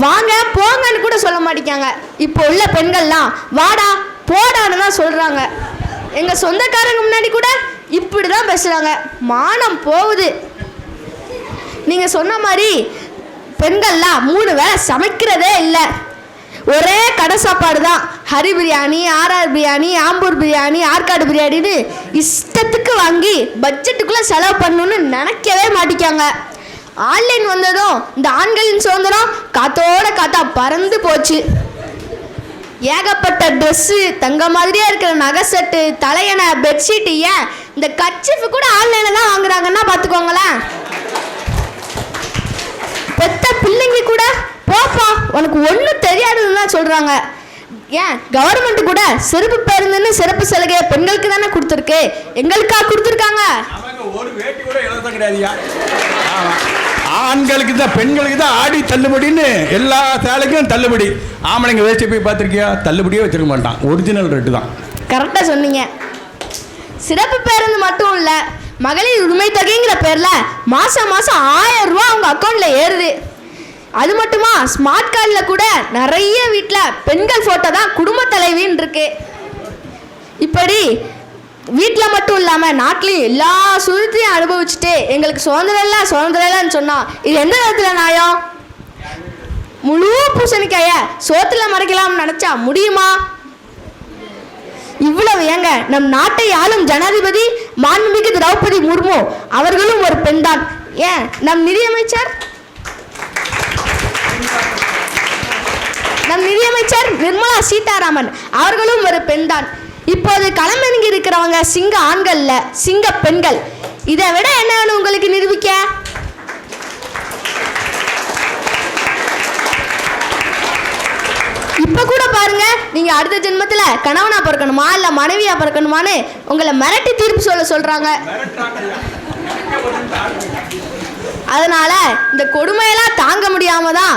வாங்க போங்கன்னு கூட சொல்ல மாட்டேங்காங்க. இப்போ உள்ள பெண்கள்லாம் வாடா போடான்னு தான் சொல்கிறாங்க. எங்கள் சொந்தக்காரங்க முன்னாடி கூட இப்படி தான் பேசுகிறாங்க. மானம் போகுது. நீங்கள் சொன்ன மாதிரி பெண்கள்லாம் 3 வேளை சமைக்கிறதே இல்லை. ஒரே கடை சாப்பாடு தான். ஹரி பிரியாணி, ஆர்ஆர் பிரியாணி, ஆம்பூர் பிரியாணி, ஆற்காடு பிரியாணின்னு இஷ்டத்துக்கு வாங்கி பட்ஜெட்டுக்குள்ளே செலவு பண்ணணுன்னு நினைக்கவே மாட்டிக்காங்க. ஆன்லைன் வந்ததும் இந்த ஆண்களின் சுதந்திரம் காத்தோட காத்தா பறந்து போச்சு. ஏகப்பட்ட ட்ரெஸ்ஸு, தங்க மாதிரியே இருக்கிற நகை செட்டு, தலையணை, பெட்ஷீட்டு, ஏன் இந்த கர்ச்சீஃப் கூட ஆன்லைனில் தான் வாங்குறாங்கன்னா பார்த்துக்கோங்களேன். பெத்த பிள்ளைங்க கூட போப்பா உனக்கு ஒன்றும் தெரியாதுன்னு தான் சொல்கிறாங்க. ஏன் கவர்மெண்ட் கூட சிறப்பு பேருந்துன்னு சிறப்பு சலுகையை பெண்களுக்கு தானே கொடுத்துருக்கு, எங்களுக்கா கொடுத்துருக்காங்க? ஒரு வேட்டி கூட இலவசம் கிடையாதுயா. ஆண்களுக்கு தான் பெண்களுக்கு தான் ஆடி தள்ளுபடின்னு எல்லா சேலைக்கும் தள்ளுபடி. ஆம்பளைங்க வேஸ்ட்டு போய் பார்த்துருக்கியா? தள்ளுபடியே வச்சிருக்க மாட்டான், ஒரிஜினல் ரேட்டு தான். கரெக்டாக சொன்னீங்க. சிறப்பு பேருந்து மட்டும் இல்லை, மகளிர் உரிமை தொகைங்கிற பேரில் மாதம் 1000 ரூபா அவங்க அக்கௌண்ட்டில் ஏறுது. அது மட்டுமா, ஸ்மார்ட் கார்டில் கூட நிறைய வீட்டில் பெண்கள் ஃபோட்டோ தான் குடும்ப தலைவின்னு இருக்கு. இப்படி வீட்டில் மட்டும் இல்லாமல் நாட்டிலையும் எல்லா சுதந்திரையும் அனுபவிச்சுட்டு எங்களுக்கு சுதந்திரம் இல்லைன்னு சொன்னால் இது எந்த விதத்தில் நியாயம்? முழு பூசணிக்காய சோத்தில் மறைக்கலாம்னு நினச்சா முடியுமா? இவ்வளவு ஏங்க நம் நாட்டை ஆளும் ஜனாதிபதி மாண்புமிகு திரௌபதி முர்மு அவர்களும் ஒரு பெண் தான். ஏன் நம் நிதியமைச்சர் நிர்மலா சீதாராமன் அவர்களும் ஒரு பெண் தான். இப்போது களமிறங்கி இருக்கிறவங்க சிங்க ஆண்கள்ல, சிங்க பெண்கள். இதை விட என்ன வேணும் உங்களுக்கு நிரூபிக்க? இப்ப கூட பாருங்க, நீங்க அடுத்த ஜென்மத்துல கணவனா பிறக்கணுமா இல்ல மனைவியா பிறக்கணுமான்னு உங்களை மிரட்டி தீர்ப்பு சொல்றாங்க. அதனால இந்த கொடுமையெல்லாம் தாங்க முடியாம தான்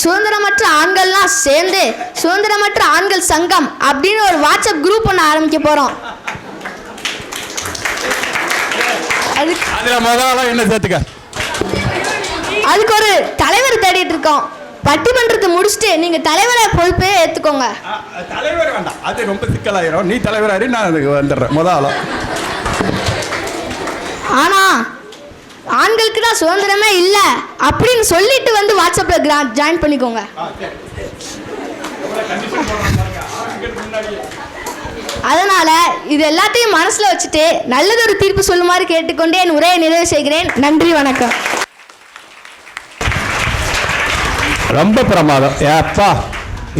சுதந்திரமற்ற ஆண்கள்லாம் சேர்ந்து சுதந்திரமற்ற ஆண்கள் சங்கம் அப்படின்னு ஒரு வாட்ஸ்அப் குரூப் ஒன்று ஆரம்பிக்க போறோம். அதுக்கு ஒரு தலைவர் தேடிட்டு இருக்கோம். பட்டிமன்றத்தை முடிச்சுட்டு நீங்க தலைவரை பொறுப்பே ஏத்துக்கோங்க. தலைவர் வேண்டாம், அது ரொம்ப சிக்கலாயிரும். நீ தலைவராரி, நான் வந்துடுறேன் முதல்ல. ஆனா ஆண்களுக்கு தான் சுதந்திரமே இல்லை அப்படின்னு சொல்லிட்டு வந்து வாட்ஸ்அப்ல ஜாயின் பண்ணிக்கோங்க. அதனால இது எல்லாத்தையும் மனசுல வச்சுட்டு நல்லதொரு தீர்ப்பு சொல்லுமாறு கேட்டுக்கொண்டே என் உரையை நிறைவு செய்கிறேன். நன்றி, வணக்கம். ரொம்ப பிரமாதம் ஏப்பா.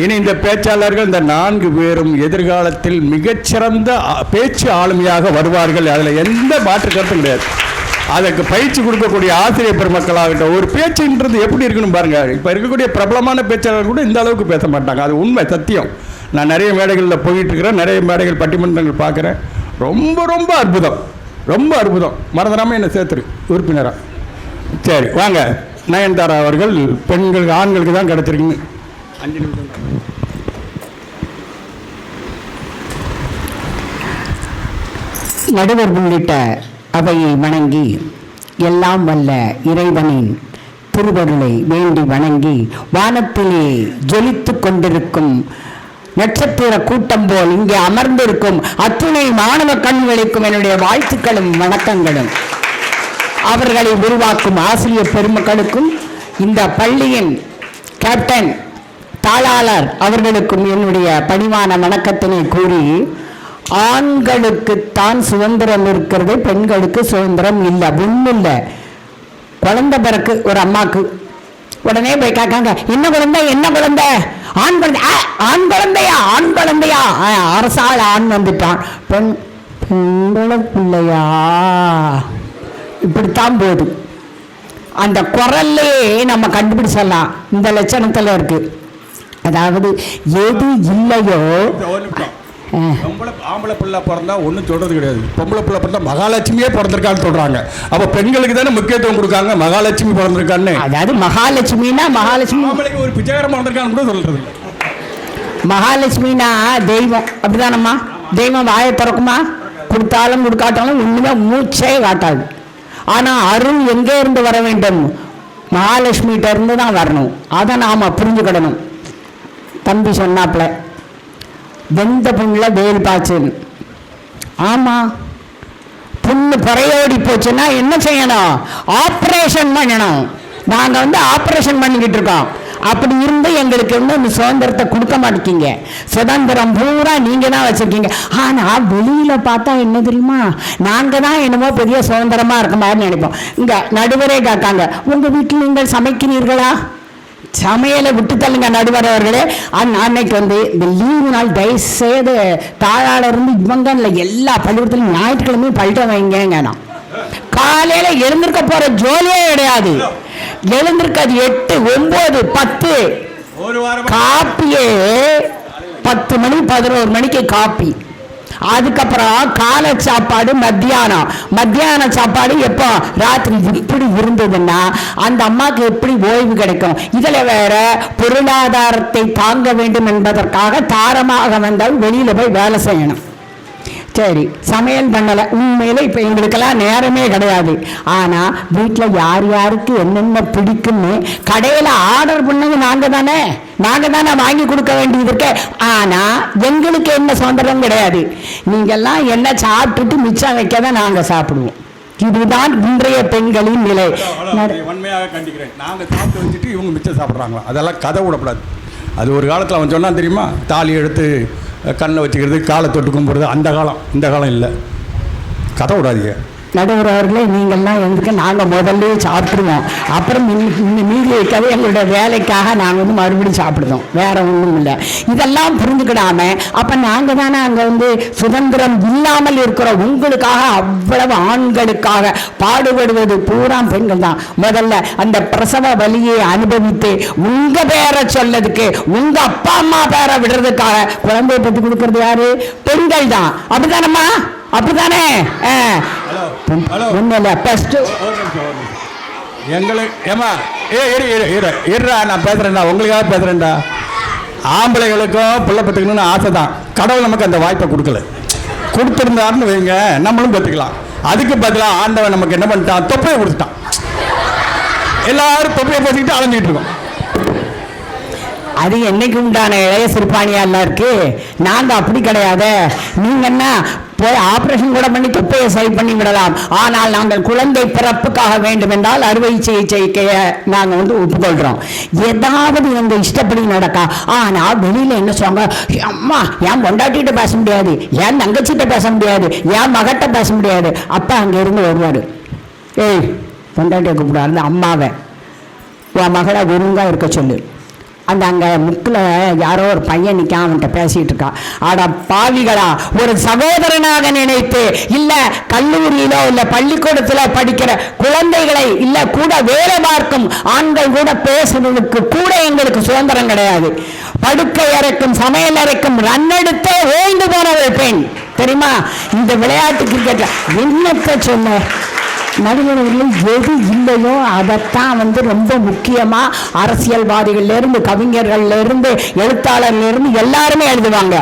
இனி இந்த பேச்சாளர்கள் இந்த 4 பேரும் எதிர்காலத்தில் மிகச்சிறந்த பேச்சு ஆளுமையாக வருவார்கள். அதில் எந்த மாற்று கருத்தும் கிடையாது. அதுக்கு பயிற்சி கொடுக்கக்கூடிய ஆசிரியர் பெருமக்களாகட்டும், ஒரு பேச்சுன்றது எப்படி இருக்கணும் பாருங்க. இப்போ இருக்கக்கூடிய பிரபலமான பேச்சாளர்கள் கூட இந்த அளவுக்கு பேச மாட்டாங்க. அது உண்மை, சத்தியம். நான் நிறைய மேடைகளில் போயிட்டு இருக்கிறேன், நிறைய மேடைகள் பட்டிமன்றங்கள் பார்க்குறேன். ரொம்ப ரொம்ப அற்புதம், ரொம்ப அற்புதம். மறந்துடாமல் என்னை சேர்த்துரு உறுப்பினராக. சரி வாங்க, நயன்தாரா அவர்கள் பெண்களுக்கு ஆண்களுக்கு தான் கிடச்சிருக்குன்னு 5 நிமிஷம். நடுவர் உள்ளிட்ட அவையை வணங்கி எல்லாம் வல்ல இறைவனின் திருவருளை வேண்டி வணங்கி வானத்திலே ஜொலித்து கொண்டிருக்கும் நட்சத்திர கூட்டம் போல் இங்கே அமர்ந்திருக்கும் அத்துணை மாணவ கண்களுக்கும் என்னுடைய வாழ்த்துக்களும் வணக்கங்களும், அவர்களை உருவாக்கும் ஆசிரியர் பெருமக்களுக்கும் இந்த பள்ளியின் கேப்டன் தாளாளர் அவர்களுக்கும் என்னுடைய பணிவான வணக்கத்தினை கூறி, ஆண்களுக்குத்தான் சுதந்திரம் இருக்கிறது, பெண்களுக்கு சுதந்திரம் இல்லை. ஒன்றும் இல்லை. குழந்தை பிறகு ஒரு அம்மாக்கு உடனே போய் கேட்காங்க, என்ன குழந்தை, என்ன குழந்தை, ஆண் குழந்தை, ஆண் குழந்தையா, ஆண் குழந்தையா, அரசால் ஆண் வந்துட்டான், பெண்களை பிள்ளையா, இப்படித்தான் போகுது. அந்த குரல்லே நம்ம கண்டுபிடிச்சிடலாம் இந்த லட்சணத்தில் இருக்கு. அதாவது எது இல்லையோ ஆம்பளை பிள்ளை பிறந்தா ஒன்றும் சொல்கிறது கிடையாது. பொம்பளை பிள்ளை பிறந்தா மகாலட்சுமியே பிறந்திருக்கான்னு சொல்கிறாங்க. அப்போ பெண்களுக்கு தானே முக்கியத்துவம் கொடுக்காங்க. மகாலட்சுமி பிறந்திருக்கான்னு, அதாவது மகாலட்சுமின்னா மகாலட்சுமி ஆம்பளைக்கு ஒரு பிச்சைக்காரன் பிறந்திருக்கான்னு கூட சொல்கிறது. மகாலட்சுமினா தெய்வம், அப்படிதானம்மா? தெய்வம் வாயை திறக்குமா? கொடுத்தாலும் கொடுக்காட்டாலும் ஒன்றுமே மூச்சே காட்டாது. ஆனால் அருள் எங்கே இருந்து வர வேண்டும்? மகாலட்சுமிகிட்ட இருந்து தான் வரணும். அதை நாம் புரிஞ்சுக்கிடணும். தம்பி சொன்னாப்புல வெந்த புண்ணில் வேல் பாய்ச்சுன்னு. ஆமாம், புண்ணு பறையோடி போச்சுன்னா என்ன செய்யணும்? ஆப்ரேஷன் பண்ணணும். நாங்கள் ஆப்ரேஷன் பண்ணிக்கிட்டு இருக்கோம். அப்படி இருந்து எங்களுக்கு இந்த சுதந்திரத்தை கொடுக்க மாட்டேங்க. சுதந்திரம் பூரா நீங்கள் தான் வச்சுருக்கீங்க. ஆனால் வெளியில் பார்த்தா என்ன தெரியுமா? நாங்கள் தான் என்னமோ பெரிய சுதந்திரமாக இருக்க மாதிரி நினைப்போம். இங்கே நடுவரே கேட்காங்க, உங்கள் வீட்டில் நீங்கள் சமைக்கிறீர்களா? சமையலை விட்டு தள்ளுங்க நடுவரவர்களே. அன்னைக்கு இந்த லீவு நாள் தயவுசெய்து தாழால இருந்து இவங்க எல்லா பள்ளிக்கூடத்துலையும் ஞாயிற்றுக்கிழமையும் பள்ளிட்ட வைங்க. நான் காலையில் எழுந்திருக்க போகிற ஜோலியே கிடையாது. எழுந்திருக்காது 8, 9, 10 காப்பியே 10 மணி 11 மணிக்கு காப்பி. அதுக்கப்புறம் காலை சாப்பாடு மத்தியான சாப்பாடு எப்போ? ராத்திரி. இப்படி இருந்ததுன்னா அந்த அம்மாவுக்கு எப்படி ஓய்வு கிடைக்கும்? இதில் வேற பொருளாதாரத்தை தாங்க வேண்டும் என்பதற்காக தாரமாக வந்தால் வெளியில போய் வேலை செய்யணும். சரி, சமையல் பண்ணலை. உண்மையில இப்போ எங்களுக்கெல்லாம் நேரமே கிடையாது. ஆனால் வீட்டில் யார் யாருக்கு என்னென்ன பிடிக்குன்னு கடையில் ஆர்டர் பண்ணது நாங்கள் தானே வாங்கி கொடுக்க வேண்டியது இருக்கு. ஆனால் எங்களுக்கு என்ன சுதந்திரம் கிடையாது. நீங்கள்லாம் என்ன சாப்பிட்டுட்டு மிச்சம் வைக்க தான் நாங்கள் சாப்பிடுவோம். இதுதான் இன்றைய பெண்களின் நிலை. உண்மையாக கண்டிக்கிறேன். நாங்கள் சாப்பிட்டு வச்சுட்டு இவங்க மிச்சம் சாப்பிட்றாங்களா? அதெல்லாம் கதை விடக்கூடாது. அது ஒரு காலத்தில் அவன் சொன்னான் தெரியுமா? தாலி எடுத்து கண்ணை வச்சுக்கிறது, காலை தொட்டு கும்பிடுறது. அந்த காலம், இந்த காலம் இல்லை. கதை விடாதீங்க. நடுவர் அவர்களே, நீங்கள்லாம் எங்களுக்கு நாங்கள் முதல்ல சாப்பிடுவோம். அப்புறம் மீதி வைக்காத எங்களுடைய வேலைக்காக நாங்கள் மறுபடியும் சாப்பிடுவோம். வேற ஒன்றும் இல்லை. இதெல்லாம் புரிஞ்சுக்கிடாம அப்போ நாங்கள் தானே அங்கே சுதந்திரம் இல்லாமல் இருக்கிற உங்களுக்காக அவ்வளவு ஆண்களுக்காக பாடுபடுவது பூரா பெண்கள் தான். முதல்ல அந்த பிரசவ வலியை அனுபவித்து உங்க பேரை சொல்லதுக்கு, உங்க அப்பா அம்மா பேரை விடுறதுக்காக குழந்தையை பற்றி கொடுக்கறது யாரு? பெண்கள் தான். அப்படிதானம்மா? அப்படிதானே? எங்களுக்கு ஏமா நான் பேசுறேன்டா, உங்களுக்காக பேசுறேன்டா. ஆம்பளைகளுக்கும் பிள்ளை பெற்றுக்கணும்னு ஆசை தான். கடவுள் நமக்கு அந்த வாய்ப்பை கொடுக்கல. கொடுத்துருந்தாருன்னு வைங்க, நம்மளும் பெற்றுக்கலாம். அதுக்கு பதிலாக ஆண்டவன் நமக்கு என்ன பண்ணிட்டான்? தொப்பையை கொடுத்துட்டான். எல்லாரும் தொப்பையை போட்டுக்கிட்டு அலைஞ்சிட்டு இருக்கோம். அது என்னைக்கு உண்டான இளைய சிறுபானியா எல்லாம் இருக்கு. நாங்கள் அப்படி கிடையாது. நீங்க என்ன போய் ஆபரேஷன் கூட பண்ணி தொப்பையை சரி பண்ணி விடலாம். ஆனால் நாங்கள் குழந்தை பிறப்புக்காக வேண்டும் என்றால் அறுவை சிகிச்சைக்கு நாங்கள் ஒப்புக்கொள்கிறோம். ஏதாவது எங்கள் இஷ்டப்படி நடக்கா. ஆனால் வெளியில் என்ன சொல்லுவாங்க? அம்மா என் பொண்டாட்டிகிட்ட பேச முடியாது, என் தங்கச்சிகிட்ட பேச முடியாது, என் மகட்ட பேச முடியாது. அப்பா அங்கேருந்து வருவார். ஏய், பொண்டாட்டியை கூப்பிடாது, அம்மாவை உன் மகளை ஒழுங்காக இருக்க சொல்லு. அந்த அங்கே முக்கில் யாரோ ஒரு பையன் நிற்க அவன்கிட்ட பேசிகிட்டு இருக்கான். ஆடா பாவிகளா, ஒரு சகோதரனாக நினைத்து இல்லை கல்லூரியிலோ இல்லை பள்ளிக்கூடத்தில் படிக்கிற குழந்தைகளை இல்லை கூட வேலை பார்க்கும் ஆண்கள் கூட பேசுறதுக்கு கூட எங்களுக்கு சுதந்திரம் கிடையாது. படுக்கை அறைக்கும் சமையல் அறைக்கும் ரன்னெடுத்தே ஓய்ந்து போனவள் பெண் தெரியுமா? இந்த விளையாட்டு கிரிக்கெட்ல என்னத்தை சொன்ன நடுவர்கள் எது இல்லையோ அதைத்தான் ரொம்ப முக்கியமாக அரசியல்வாதிகள்லேருந்து கவிஞர்கள்லேருந்து எழுத்தாளர்லேருந்து எல்லாருமே எழுதுவாங்க.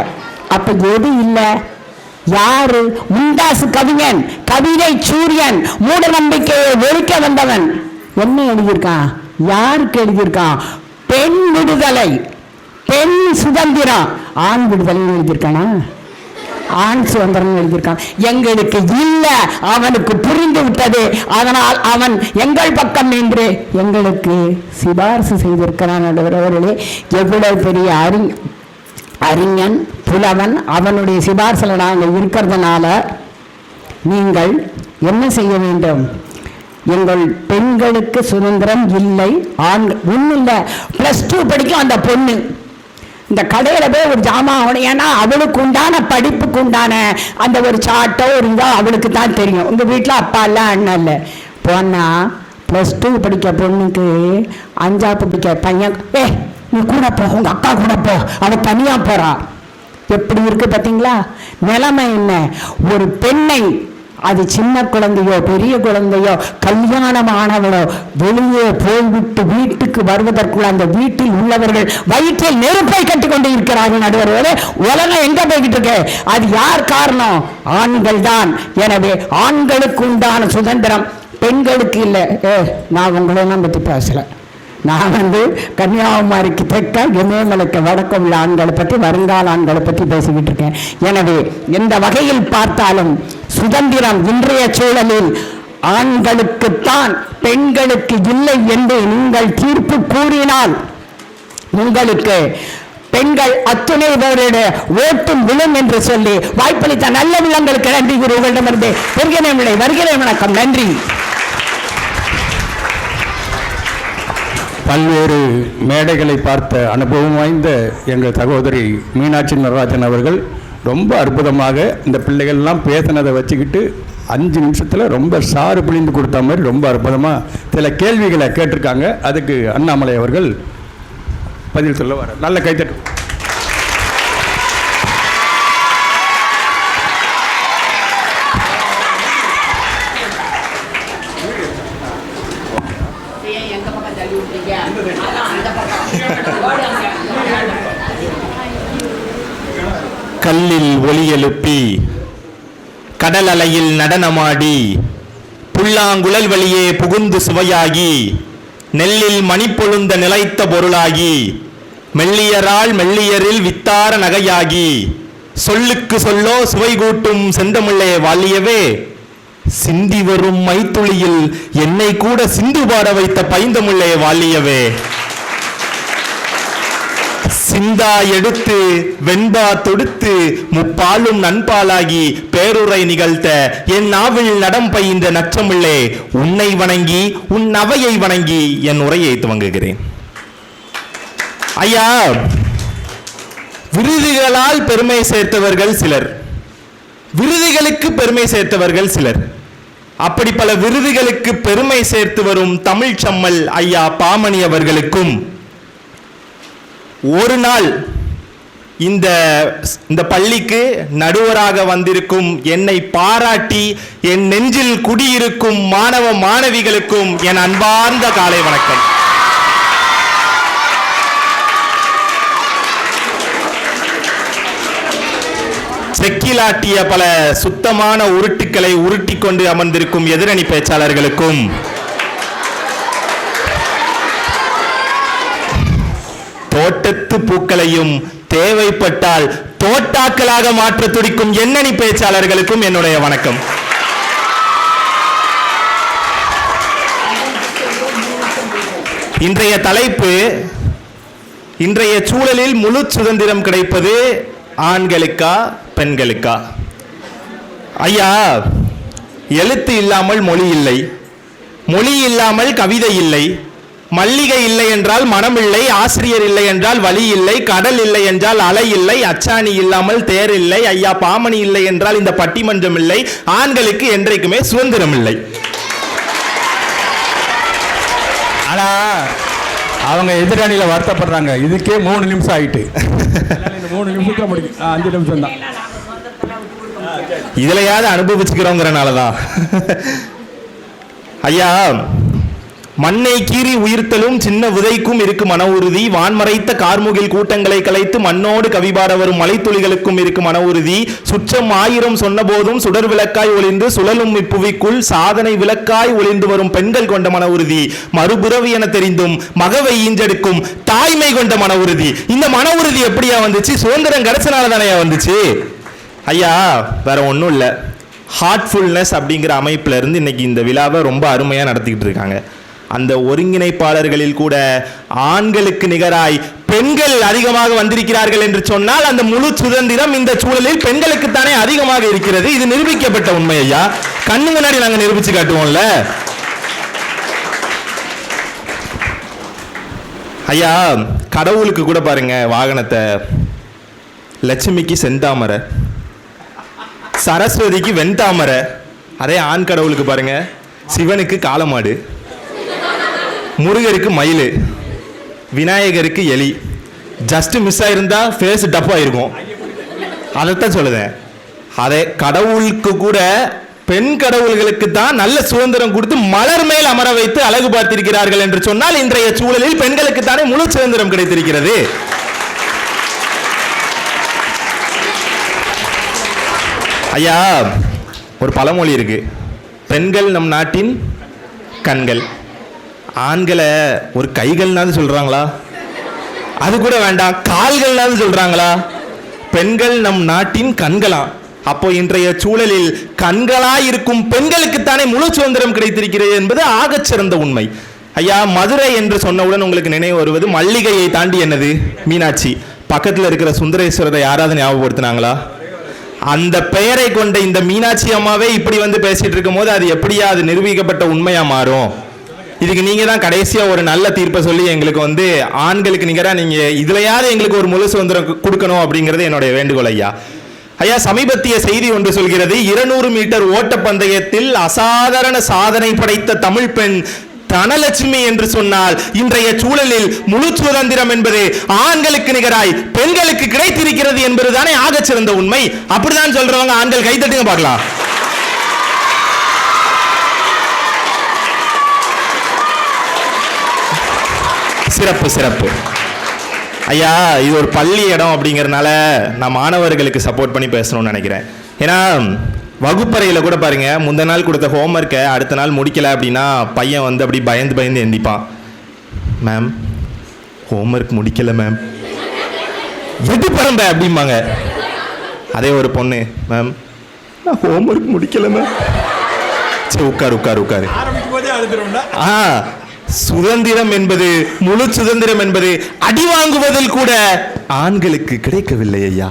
அப்போ எது இல்லை? யாரு? முண்டாசு கவிஞன், கவிதை சூரியன், மூட நம்பிக்கையை ஒழிக்க வந்தவன் என்ன எழுதியிருக்கான்? யாருக்கு எழுதியிருக்கான்? பெண் விடுதலை, பெண் சுதந்திரம். ஆண் விடுதலை எழுதியிருக்கானா? ஆண் சுதந்திரம் எழுதியிருக்கான். எங்களுக்கு இல்ல, அவனுக்கு புரிந்து விட்டது. அதனால் அவன் எங்கள் பக்கம் நின்று எங்களுக்கு சிபாரிசு செய்திருக்கிறான். அவர்களே, எவ்வளவு பெரிய அறிஞன் புலவன். அவனுடைய சிபாரிசில் நாங்கள் இருக்கிறதுனால நீங்கள் என்ன செய்ய வேண்டும்? எங்கள் பெண்களுக்கு சுதந்திரம் இல்லை. ஆண்கள் ஒன்றும் இல்லை. +2 படிக்கும் அந்த பொண்ணு. இந்த கடையில் போய் ஒரு ஜாமான் ஆகணும். ஏன்னா அவளுக்கு உண்டான படிப்புக்கு உண்டான அந்த ஒரு சாட்டோ ஒரு இதோ அவளுக்கு தான் தெரியும். உங்கள் வீட்டில் அப்பா இல்லை அண்ணா இல்லை. போனால் +2 படிக்க பொண்ணுக்கு 5ஆவது படிக்க பையன், நீ கூட போ, உங்கள் அக்கா கூட போ, அவள் தனியாக போகிறா. எப்படி இருக்கு பார்த்தீங்களா? நிலைமை என்ன? ஒரு பெண்ணை, அது சின்ன குழந்தையோ பெரிய குழந்தையோ கல்யாணமானவளோ, வெளியே போய்விட்டு வீட்டுக்கு வருவதற்குள்ள அந்த வீட்டில் உள்ளவர்கள் வயிற்றில் நெருப்பை கட்டி கொண்டு இருக்கிறார்கள். நடுவர்களே, உலகம் எங்க போய்கிட்டு இருக்கு? அது யார் காரணம்? ஆண்கள் தான். எனவே ஆண்களுக்கு உண்டான சுதந்திரம் பெண்களுக்கு இல்லை. நான் உங்களெல்லாம் பற்றி பேசல. நான் கன்னியாகுமரிக்கு தெற்க இமயமலைக்கு வடக்க உள்ள ஆண்களை பற்றி, வருங்கால ஆண்களை பற்றி பேசிக்கிட்டு இருக்கேன். எனவே எந்த வகையில் பார்த்தாலும் சுதந்திரம் இன்றைய சூழலில் ஆண்களுக்குத்தான், பெண்களுக்கு இல்லை என்று நீங்கள் தீர்ப்பு கூறினால் உங்களுக்கு பெண்கள் அத்துணை பேருடைய ஓட்டும் விழும் என்று சொல்லி வாய்ப்பளித்த நல்ல உள்ளங்களுக்கு நன்றி. உங்களிடமிருந்து வருகிறேன். வணக்கம். நன்றி. பல்வேறு மேடைகளை பார்த்த அனுபவம் வாய்ந்த எங்கள் சகோதரி மீனாட்சி நடராஜன் அவர்கள் ரொம்ப அற்புதமாக இந்த பிள்ளைகள்லாம் பேசினதை வச்சுக்கிட்டு 5 நிமிஷத்தில் ரொம்ப சாறு பிழிந்து கொடுத்த மாதிரி ரொம்ப அற்புதமாக சில கேள்விகளை கேட்டிருக்காங்க. அதுக்கு அண்ணாமலை அவர்கள் பதில் சொல்ல வர. நல்ல கைத்தட்டு. கல்லில் ஒலி எழுப்பி கடல் அலையில் நடனமாடி புல்லாங்குழல் வழியே புகுந்து சுவையாகி நெல்லில் மணிப்பொழுந்த நிலைத்த பொருளாகி மெல்லியரால் மெல்லியரில் வித்தார நகையாகி சொல்லுக்கு சொல்லோ சுவை கூட்டும் செந்தமிழே வாழியவே சிந்தி வரும் மைத்துளியில் என்னை கூட சிந்து பாட வைத்த பைந்தமிழே வாழியவே சிந்தா எடுத்து வெண்பா தொடுத்து முப்பாலும் நண்பாலாகி பேருரை நிகழ்த்த என் நாவில் நடம் பயின்ற நற்றமிழே உன்னை வணங்கி உன் அவையை வணங்கி என் உரையை துவங்குகிறேன். ஐயா, விருதுகளால் பெருமை சேர்த்தவர்கள் சிலர், விருதுகளுக்கு பெருமை சேர்த்தவர்கள் சிலர். அப்படி பல விருதுகளுக்கு பெருமை சேர்த்து வரும் தமிழ் சம்மல் ஐயா பாமணி அவர்களுக்கும் ஒரு நாள் இந்த பள்ளிக்கு நடுவராக வந்திருக்கும் என்னை பாராட்டி என் நெஞ்சில் குடியிருக்கும் மாணவ மாணவிகளுக்கும் என் அன்பார்ந்த காலை வணக்கம். செக்கிலாட்டிய பல சுத்தமான உருட்டுக்களை உருட்டி கொண்டு அமர்ந்திருக்கும் எதிரணி பேச்சாளர்களுக்கும் தோட்டத்து பூக்களையும் தேவைப்பட்டால் தோட்டாக்களாக மாற்ற துடிக்கும் எண்ணணி பேச்சாளர்களுக்கும் என்னுடைய வணக்கம். இன்றைய தலைப்பு, இன்றைய சூழலில் முழு சுதந்திரம் கிடைப்பது ஆண்களுக்கா பெண்களுக்கா? ஐயா, எழுத்து இல்லாமல் மொழி இல்லை, மொழி இல்லாமல் கவிதை இல்லை, மல்லிகை இல்லை என்றால் மனம் இல்லை, ஆசிரியர் இல்லை என்றால் வழி இல்லை, கடல் இல்லை என்றால் அலை இல்லை, அச்சாணி இல்லாமல் தேர் இல்லை, ஐயா பாமணி இல்லை என்றால் இந்த பட்டிமன்றம் இல்லை. ஆண்களுக்கு என்றைக்குமே சுதந்திரம் இல்லை. ஆனா அவங்க எதிரணியில் வருத்தப்படுறாங்க, இதுக்கே 3 நிமிஷம் ஆயிட்டு. 3 நிமிஷத்துல முடிக்கும், 5 நிமிஷம் தான். இதுலையாவது அனுபவிச்சுக்கிறோங்கிறனாலதான். ஐயா, மண்ணை கீறி உயிர்த்தலும் சின்ன விதைக்கும் இருக்கு மன உறுதி, வான்மறைத்த கார்முகில் கூட்டங்களை கலைத்து மண்ணோடு கவிபாட வரும் மலைத்துளிகளுக்கும் இருக்கு மன உறுதி, சுற்றம் 1000 சொன்ன போதும் சுடர் விளக்காய் ஒளிந்து சுழலும் இப்புவிக்குள் சாதனை விளக்காய் ஒளிந்து வரும் பெண்கள் கொண்ட மன உறுதி, மறுபுறவி என தெரிந்தும் மகவை ஈஞ்செடுக்கும் தாய்மை கொண்ட மன உறுதி. இந்த மன உறுதி எப்படியா வந்துச்சு? சுதந்திரம் கிடைச்சனால தானே வந்துச்சு. ஐயா, வேற ஒன்றும் இல்லை, ஹார்ட்ஃபுல்னஸ் அப்படிங்கிற அமைப்புல இருந்து இன்னைக்கு இந்த விழாவை ரொம்ப அருமையாக நடத்திக்கிட்டு இருக்காங்க. அந்த ஒருங்கிணைப்பாளர்களில் கூட ஆண்களுக்கு நிகராய் பெண்கள் அதிகமாக வந்திருக்கிறார்கள் என்று சொன்னால் அந்த முழு சுதந்திரம் இந்த சூழலில் பெண்களுக்குத்தானே அதிகமாக இருக்கிறது. இது நிரூபிக்கப்பட்ட உண்மை ஐயா, கண்ணு முன்னாடி நாங்கள் நிரூபிச்சு காட்டுவோம்ல. ஐயா, கடவுளுக்கு கூட பாருங்க வாகனத்தை, லட்சுமிக்கு செந்தாமரை, சரஸ்வதிக்கு வெண்தாமரை. அதே ஆண் கடவுளுக்கு பாருங்க, சிவனுக்கு காளமாடு, முருகருக்கு மயில், விநாயகருக்கு எலி. ஜஸ்ட் மிஸ் ஆயிருந்தா ஃபேஸ் டப்பாக இருக்கும். அதைத்தான் சொல்லுதேன். அதே கடவுளுக்கு கூட பெண் கடவுள்களுக்கு தான் நல்ல சுதந்திரம் கொடுத்து மலர் மேல் அமர வைத்து அழகு பார்த்திருக்கிறார்கள் என்று சொன்னால் இன்றைய சூழலில் பெண்களுக்கு தானே முழு சுதந்திரம் கிடைத்திருக்கிறது. ஐயா, ஒரு பழமொழி இருக்கு, பெண்கள் நம் நாட்டின் கண்கள். ஆண்களை ஒரு கைகள்னாவது சொல்றாங்களா? அது கூட வேண்டாம், கால்கள்னாவது சொல்றாங்களா? பெண்கள் நம் நாட்டின் கண்களாம். அப்போ இன்றைய சூழலில் கண்களாய் இருக்கும் பெண்களுக்குத்தானே முழு சுதந்திரம் கிடைத்திருக்கிறது என்பது ஆகச்சிறந்த உண்மை. ஐயா, மதுரை என்று சொன்னவுடன் உங்களுக்கு நினைவு வருவது மல்லிகையை தாண்டி என்னது? மீனாட்சி. பக்கத்தில் இருக்கிற சுந்தரேஸ்வரரை யாராவது ஞாபகப்படுத்தினாங்களா? அந்த பெயரை கொண்ட இந்த மீனாட்சி அம்மாவே இப்படி வந்து பேசிட்டு இருக்கும் போது அது எப்படியா அது நிரூபிக்கப்பட்ட உண்மையா மாறும்? இதுக்கு நீங்க தான் கடைசியா ஒரு நல்ல தீர்ப்பை சொல்லி எங்களுக்கு வந்து ஆண்களுக்கு நிகரா நீங்க இதுலயாவது எங்களுக்கு ஒரு முழு சுதந்திரம் கொடுக்கணும் அப்படிங்கிறது என்னுடைய வேண்டுகோள். ஐயா ஐயா சமீபத்திய செய்தி ஒன்று சொல்கிறது, 200 மீட்டர் ஓட்டப்பந்தயத்தில் அசாதாரண சாதனை படைத்த தமிழ் பெண் தனலட்சுமி என்று சொன்னால் இன்றைய சூழலில் முழு சுதந்திரம் என்பது ஆண்களுக்கு நிகராய் பெண்களுக்கு கிடைத்திருக்கிறது என்பதுதானே ஆகச்சிறந்த உண்மை. அப்படிதான் சொல்றவங்க ஆண்கள் கைத்தட்டுங்க பார்க்கலாம். சிறப்பு சிறப்பு. ஐயா, இது ஒரு பள்ளி இடம் அப்படிங்கிறதுனால நான் மாணவர்களுக்கு சப்போர்ட் பண்ணி பேசணும்னு நினைக்கிறேன். ஏன்னா வகுப்பறையில் கூட பாருங்க, முந்தின நாள் கொடுத்த ஹோம்ஒர்க்கை அடுத்த நாள் முடிக்கல அப்படின்னா பையன் வந்து அப்படி பயந்து பயந்து எந்திப்பான். மேம், ஹோம்ஒர்க் முடிக்கல மேம். எது பரம்ப அப்படிம்பாங்க. அதே ஒரு பொண்ணு, மேம் நான் ஹோம்ஒர்க் முடிக்கல மேம். சரி உட்காரு உட்காரு உட்காரு. சுதந்திரம் என்பது, முழு சுதந்திரம் என்பது அடி வாங்குவதில் கூட ஆண்களுக்கு கிடைக்கவில்லை ஐயா.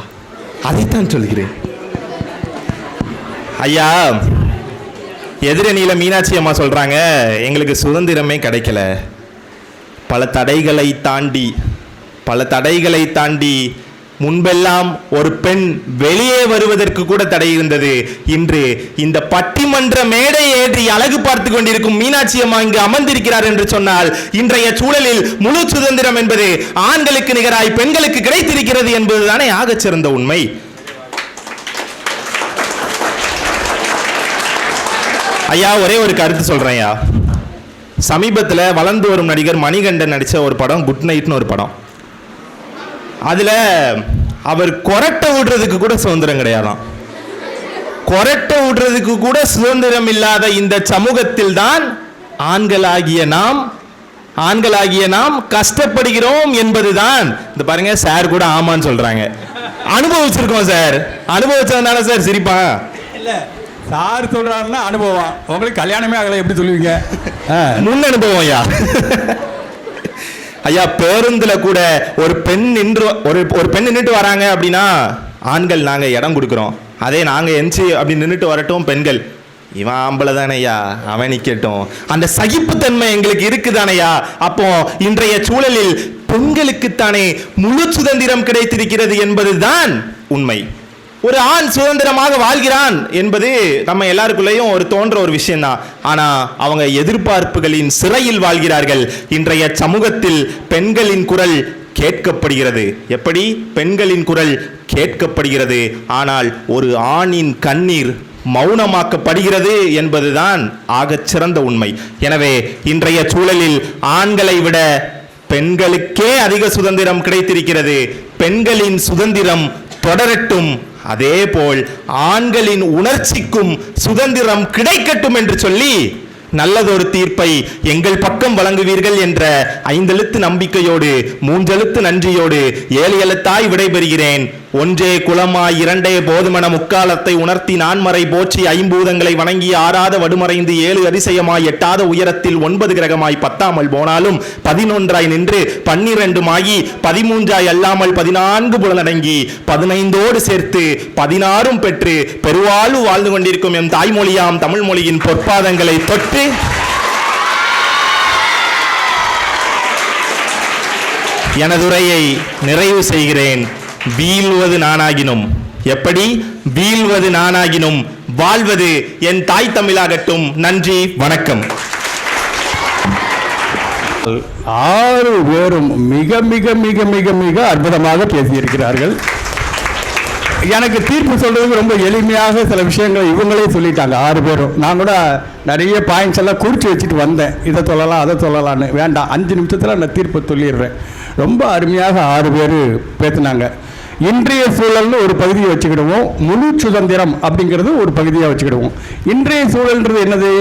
அதைத்தான் சொல்கிறேன். ஐயா, எதிரணியில மீனாட்சி அம்மா சொல்றாங்க, எங்களுக்கு சுதந்திரமே கிடைக்கல, பல தடைகளை தாண்டி முன்பெல்லாம் ஒரு பெண் வெளியே வருவதற்கு கூட தடை இருந்தது. இன்று இந்த பட்டிமன்ற மேடை ஏற்றி அழகு பார்த்து கொண்டிருக்கும் மீனாட்சி அம்மா இங்கு அமர்ந்திருக்கிறார் என்று சொன்னால் இன்றைய சூழலில் முழு சுதந்திரம் என்பது ஆண்களுக்கு நிகராய் பெண்களுக்கு கிடைத்திருக்கிறது என்பதுதானே ஆகச்சிறந்த உண்மை. ஐயா, ஒரே ஒரு கருத்து சொல்றேன் ஐயா. சமீபத்தில் வளர்ந்து வரும் நடிகர் மணிகண்டன் நடிச்ச ஒரு படம் குட் நைட்னு ஒரு படம். அதுல அவர் கொரட்டை விடுறதுக்கு கூட சுதந்திரம் கிடையாதாம். கொரட்டை விடுறதுக்கு கூட சுதந்திரம் இல்லாத இந்த சமூகத்தில் தான் ஆண்களாகிய நாம் கஷ்டப்படுகிறோம் என்பதுதான். இந்த பாருங்க, சார் கூட ஆமான்னு சொல்றாங்க. அனுபவிச்சிருக்கோம் சார். அனுபவிச்சதுனால சார் சிரிப்பா இல்ல, சார் சொல்றாருன்னா அனுபவம். உங்களுக்கு கல்யாணமே ஆகலை எப்படி சொல்லுவீங்க? முன் அனுபவம் ஐயா. ஐயா, பேருந்துல கூட ஒரு பெண் நின்றுட்டு வராங்க அப்படின்னா ஆண்கள் நாங்க இடம் கொடுக்கிறோம். அதே நாங்க எஞ்சி அப்படி நின்றுட்டு வரட்டும் பெண்கள், இவன் ஆம்பளை தானையா அவன் நிக்கட்டும், அந்த சகிப்புத்தன்மை எங்களுக்கு இருக்குதானையா. அப்போ இன்றைய சூழலில் பெண்களுக்குத்தானே முழு சுதந்திரம் கிடைத்திருக்கிறது என்பதுதான் உண்மை. ஒரு ஆண் சுதந்திரமாக வாழ்கிறான் என்பது நம்ம எல்லாருக்குள்ளேயும் ஒரு தோன்ற ஒரு விஷயம்தான். ஆனா அவங்க எதிர்பார்ப்புகளின் சிறையில் வாழ்கிறார்கள். இன்றைய சமூகத்தில் பெண்களின் குரல் கேட்கப்படுகிறது. எப்படி பெண்களின் குரல் கேட்கப்படுகிறது? ஆனால் ஒரு ஆணின் கண்ணீர் மௌனமாக்கப்படுகிறது என்பதுதான் ஆகச்சிறந்த உண்மை. எனவே இன்றைய சூழலில் ஆண்களை விட பெண்களுக்கே அதிக சுதந்திரம் கிடைத்திருக்கிறது. பெண்களின் சுதந்திரம் தொடரட்டும். அதேபோல் ஆண்களின் உணர்ச்சிக்கும் சுதந்திரம் கிடைக்கட்டும் என்று சொல்லி நல்லதொரு தீர்ப்பை எங்கள் பக்கம் வழங்குவீர்கள் என்ற 5 எழுத்து நம்பிக்கையோடு 3 எழுத்து நன்றியோடு 7 எழுத்தாய் விடைபெறுகிறேன். ஒன்றே குலமாய் இரண்டே போதுமென முக்காலத்தை உணர்த்தி நான்மறை போற்றி ஐம்பூதங்களை வணங்கி ஆறாத வடுமறைந்து 7 அதிசயமாய் எட்டாத உயரத்தில் 9 கிரகமாய் 10ஆமல் போனாலும் 11ஆய் நின்று 12ஆகி 13ஆய் அல்லாமல் 14 புலனடங்கி 15ஓடு சேர்த்து 16 பெற்று பெருவாழ்வு வாழ்ந்து கொண்டிருக்கும் எம் தாய்மொழியாம் தமிழ் மொழியின் பொற்பாதங்களை தொட்டு எனதுரையை நிறைவு செய்கிறேன். வீழ்வது நானாகினும், எப்படி வீழ்வது நானாகினும் வாழ்வது என் தாய் தமிழாகட்டும். நன்றி, வணக்கம். 6 பேரும் மிக மிக மிக மிக மிக அற்புதமாக பேசியிருக்கிறார்கள். எனக்கு தீர்ப்பு சொல்றதுக்கு ரொம்ப எளிமையாக சில விஷயங்களை இவங்களே சொல்லிட்டாங்க 6 பேரும். நான் கூட நிறைய பாயிண்ட்ஸ் எல்லாம் குறித்து வச்சுட்டு வந்தேன், இதை சொல்லலாம் அதை சொல்லலான்னு. வேண்டாம், 5 நிமிஷத்தில் நான் தீர்ப்பை சொல்லிடுறேன். ரொம்ப அருமையாக 6 பேர் பேசினாங்க. இன்றைய சூழல்னு ஒரு பகுதியை வச்சுக்கிடுவோம், முழு சுதந்திரம் அப்படிங்கிறது ஒரு பகுதியாக வச்சுக்கிடுவோம். இன்றைய சூழல்ன்றது என்னது?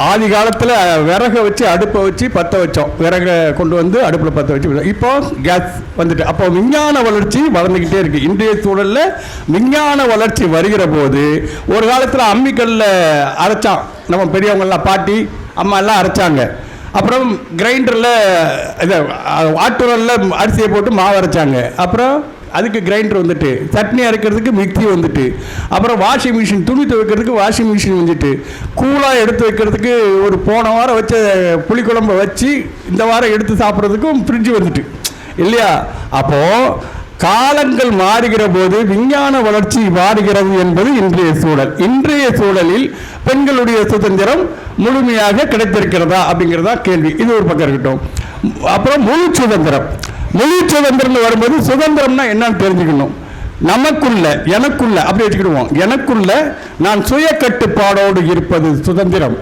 ஆதி காலத்தில் விறகை வச்சு அடுப்பை வச்சு பற்ற வச்சோம், விறகை கொண்டு வந்து அடுப்பில் பற்ற வச்சு. இப்போ கேஸ் வந்துட்டு, அப்போ விஞ்ஞான வளர்ச்சி வளர்ந்துக்கிட்டே இருக்குது. இன்றைய சூழலில் விஞ்ஞான வளர்ச்சி வருகிற போது, ஒரு காலத்தில் அம்மிக்கல்லில் அரைச்சான் நம்ம பெரியவங்கள்லாம், பாட்டி அம்மா எல்லாம் அரைச்சாங்க. அப்புறம் கிரைண்டரில் இதை ஆட்டுரலில் அரிசியை போட்டு மாவு அரைச்சாங்க. அப்புறம் அதுக்கு கிரைண்டர் வந்துட்டு, சட்னி அரைக்கிறதுக்கு மிக்சி வந்துட்டு, அப்புறம் வாஷிங் மிஷின், துணி துவைக்கிறதுக்கு வாஷிங் மிஷின் வந்துட்டு, கூலாக எடுத்து வைக்கிறதுக்கு ஒரு போன வாரம் வச்ச புளிக்குழம்பை வச்சு இந்த வாரம் எடுத்து சாப்பிட்றதுக்கும் ஃப்ரிட்ஜ் வந்துட்டு இல்லையா? அப்போது காலங்கள் மாறுகிற போது விஞ்ஞான வளர்ச்சி மாறுகிறது என்பது இன்றைய சூழல். இன்றைய சூழலில் பெண்களுடைய சுதந்திரம் முழுமையாக கிடைத்திருக்கிறதா அப்படிங்கிறதா கேள்வி. இது ஒரு பக்கம் இருக்கட்டும். அப்புறம் முழு சுதந்திரம் வரும்போது சுதந்திரம்னா என்னன்னு தெரிஞ்சுக்கணும். நமக்குள்ள, எனக்குள்ள அப்படி வச்சுக்கிடுவோம். எனக்குள்ள நான் சுய கட்டுப்பாடோடு இருப்பது சுதந்திரம்,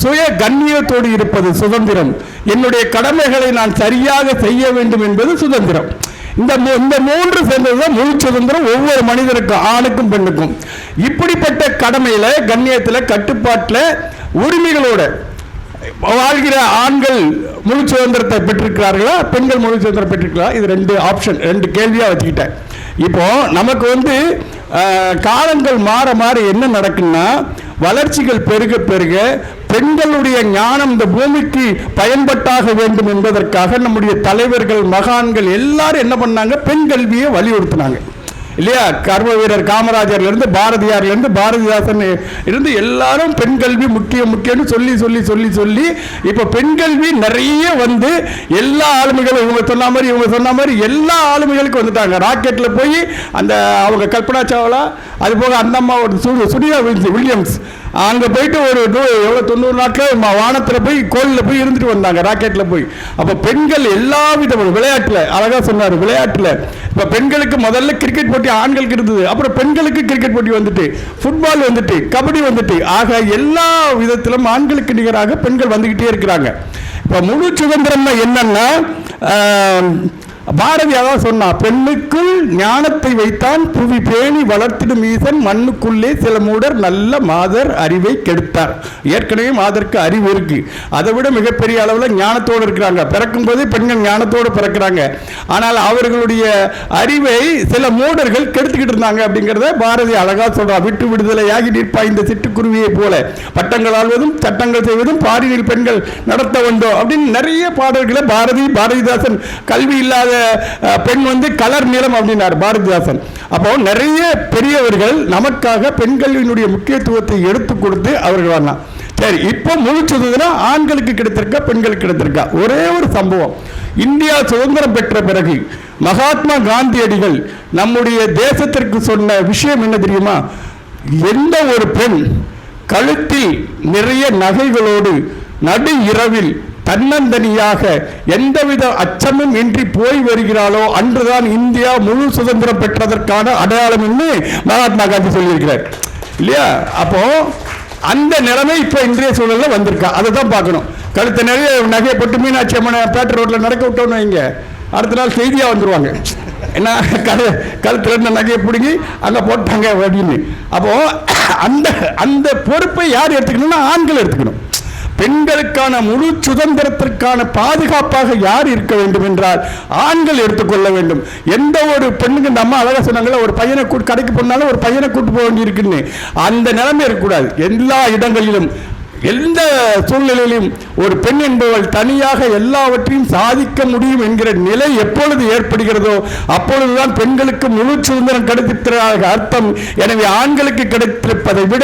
சுய கண்ணியத்தோடு இருப்பது சுதந்திரம், என்னுடைய கடமைகளை நான் சரியாக செய்ய வேண்டும் என்பது சுதந்திரம். இந்த 3 சேர்ந்ததுதான் முழு சுதந்திரம் ஒவ்வொரு மனிதனுக்கும், ஆணுக்கும் பெண்ணுக்கும். இப்படிப்பட்ட கடமையில, கண்ணியத்தில், கட்டுப்பாட்டில், உரிமைகளோட வாழ்கிற ஆண்கள் முழு சுதந்திரத்தை பெற்றிருக்கிறார்களா, பெண்கள் முழு சுதந்திரம் பெற்றிருக்கிறாரா? இது 2 ஆப்ஷன், 2 கேள்வியா வச்சுக்கிட்டேன். இப்போ நமக்கு காலங்கள் மாற மாற என்ன நடக்குன்னா, வளர்ச்சிகள் பெருக பெருக பெண்களுடைய ஞானம் இந்த பூமிக்கு பயன்பட்டாக வேண்டும் என்பதற்காக நம்முடைய தலைவர்கள், மகான்கள் எல்லாரும் என்ன பண்ணாங்க? பெண் கல்வியை வலியுறுத்தினாங்க இல்லையா? கர்ம வீரர் காமராஜர்லேருந்து பாரதியார்லேருந்து பாரதிதாசன் இருந்து எல்லாரும் பெண் கல்வி முக்கியம் முக்கியம்னு சொல்லி சொல்லி சொல்லி சொல்லி இப்போ பெண் கல்வி நிறைய எல்லா ஆளுமைகளும் இவங்க சொன்ன மாதிரி எல்லா ஆளுமைகளுக்கும் வந்துட்டாங்க. ராக்கெட்டில் போய் அந்த அவங்க கல்பனா சாவ்லா, அது போக அந்த அம்மா ஒரு சுனிதா வில்லியம்ஸ் அங்கே போயிட்டு ஒரு 90 நாட்கள் வானத்தில் போய் கோளில் போய் இருந்துட்டு வந்தாங்க, ராக்கெட்டில் போய். அப்போ பெண்கள் எல்லா விதமும் விளையாட்டில், அழகாக சொன்னார், விளையாட்டில் இப்போ பெண்களுக்கு முதல்ல கிரிக்கெட் போட்டி ஆண்களுக்கு இருந்தது, அப்புறம் பெண்களுக்கு கிரிக்கெட் போட்டி வந்துட்டு, ஃபுட்பால் வந்துட்டு, கபடி வந்துட்டு, ஆக எல்லா விதத்திலும் ஆண்களுக்கு நிகராக பெண்கள் வந்துக்கிட்டே இருக்கிறாங்க. இப்போ முழு சுதந்திரம்னா என்னன்னா, பாரதி அதான் சொன்னா, பெண்ணுக்குள் ஞானத்தை வைத்தான் புவி பேணி வளர்த்திடும் ஈசன் மண்ணுக்குள்ளே சில மூடர் நல்ல மாதர் அறிவை கெடுத்தார். ஏற்கனவே மாதருக்கு அறிவு இருக்கு, அதை விட மிகப்பெரிய அளவில் ஞானத்தோடு இருக்கிறாங்க. பிறக்கும் போதே பெண்கள் ஞானத்தோடு பிறக்கிறாங்க. ஆனால் அவர்களுடைய அறிவை சில மூடர்கள் கெடுத்துக்கிட்டு இருந்தாங்க அப்படிங்கிறத பாரதி அழகா சொல்றார். விட்டு விடுதலையாகி நிற்பா இந்த சிட்டுக்குருவியை போல, பட்டங்கள் ஆள்வதும் சட்டங்கள் செய்வதும் பாரினில் பெண்கள் நடத்த வந்தோம் அப்படின்னு நிறைய பாடல்களை பாரதிதாசன் கல்வி இல்லாத பெண் கலர் நிறம் அப்படின்னார் பாரதிதாசன். அப்போ நிறைய பெரியவர்கள் நமக்காக பெண்களினுடைய முக்கியத்துவத்தை எடுத்து கொடுத்து அவர்கள் வரலாம். சரி, இப்போ முழு சுதந்திரம் ஆண்களுக்கு கிடைத்திருக்கா, பெண்களுக்கு கிடைத்திருக்கா? ஒரே ஒரு சம்பவம். இந்தியா சுதந்திரம் பெற்ற பிறகு மகாத்மா காந்தியடிகள் நம்முடைய தேசத்திற்கு சொன்ன விஷயம் என்ன தெரியுமா? எந்த ஒரு பெண் கழுத்தில் நிறைய நகைகளோடு நடு இரவில் தன்னந்தனியாக எந்தவித அச்சமும் இன்றி போய் வருகிறாளோ அன்றுதான் இந்தியா முழு சுதந்திரம் பெற்றதற்கான அடையாளம் என்று மகாத்மா காந்தி சொல்லியிருக்கிறார் இல்லையா? அப்போ அந்த நிலைமை இப்போ இன்றைய சூழல்ல வந்திருக்கா, அதை தான் பார்க்கணும். கழுத்து நிறைய நகையை போட்டு மீனாட்சி அம்மனை பேட்டர் ரோட்டில் நடக்க விட்டோன்னு வைங்க, அடுத்த நாள் செய்தியாக வந்துடுவாங்க, என்ன கழுத்துல இருந்த நகையை பிடிங்கி அங்கே போட்டாங்க அப்படின்னு. அப்போ அந்த பொறுப்பை யார் எடுத்துக்கணும்னா ஆண்கள் எடுத்துக்கணும். பெண்களுக்கான முழு சுதந்திரத்திற்கான பாதுகாப்பாக யார் இருக்க வேண்டும் என்றால் ஆண்கள் எடுத்துக்கொள்ள வேண்டும். எந்த ஒரு பெண்ணுக்கு நம்ம அழகாக சொன்னாங்களே, ஒரு பையனை கடைக்கு போனாலும் ஒரு பையனை கூட்டு போக வேண்டியிருக்குன்னு, அந்த நிலைமை இருக்கக்கூடாது. எல்லா இடங்களிலும் எந்த சூழ்நிலையிலும் ஒரு பெண் என்பவள் தனியாக எல்லாவற்றையும் சாதிக்க முடியும் என்கிற நிலை எப்பொழுது ஏற்படுகிறதோ அப்பொழுதுதான் பெண்களுக்கு முழு சுதந்திரம் கிடைத்திருக்கிறார்கள் அர்த்தம். எனவே ஆண்களுக்கு கிடைத்திருப்பதை விட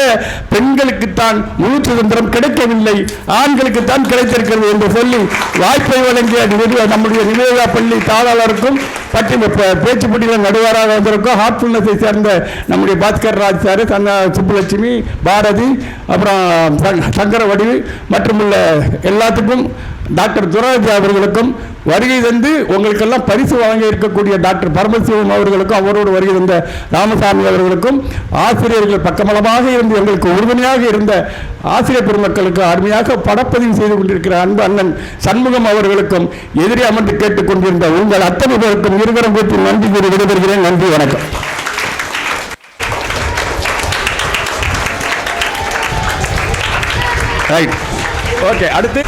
பெண்களுக்குத்தான் முழு சுதந்திரம் கிடைக்கவில்லை, ஆண்களுக்குத்தான் கிடைத்திருக்கிறது என்று சொல்லி வாய்ப்பை வழங்கிய நம்முடைய நிவேதா பள்ளி தாளாளருக்கும் பேச்சு போட்டியில் நடுவராக வந்திருக்கும் ஹார்ட்ஃபுல்னஸை சேர்ந்த நம்முடைய பாஸ்கர் ராஜ் சார், சுப்புலட்சுமி, பாரதி, அப்புறம் சங்கர வடிவு மற்றும் உள்ள எல்லாத்துக்கும் டாக்டர் துராஜா அவர்களுக்கும் வருகை தந்து உங்களுக்கெல்லாம் பரிசு வழங்க இருக்கக்கூடிய டாக்டர் பரமசிவம் அவர்களுக்கும் அவரோடு வருகை தந்த ராமசாமி அவர்களுக்கும் ஆசிரியர்கள் பக்கமளமாக இருந்து எங்களுக்கு உறுதுணையாக இருந்த ஆசிரியர் பெருமக்களுக்கு அருமையாக படப்பதிவு செய்து கொண்டிருக்கிற அன்பு அண்ணன் சண்முகம் அவர்களுக்கும் எதிரே அமர்ந்து கேட்டுக்கொண்டிருந்த உங்கள் அத்தனை பேருக்கும் இருவரும் கூட்டி நன்றி கூறி விடைபெறுகிறேன். நன்றி, வணக்கம். Right, okay. அடுத்து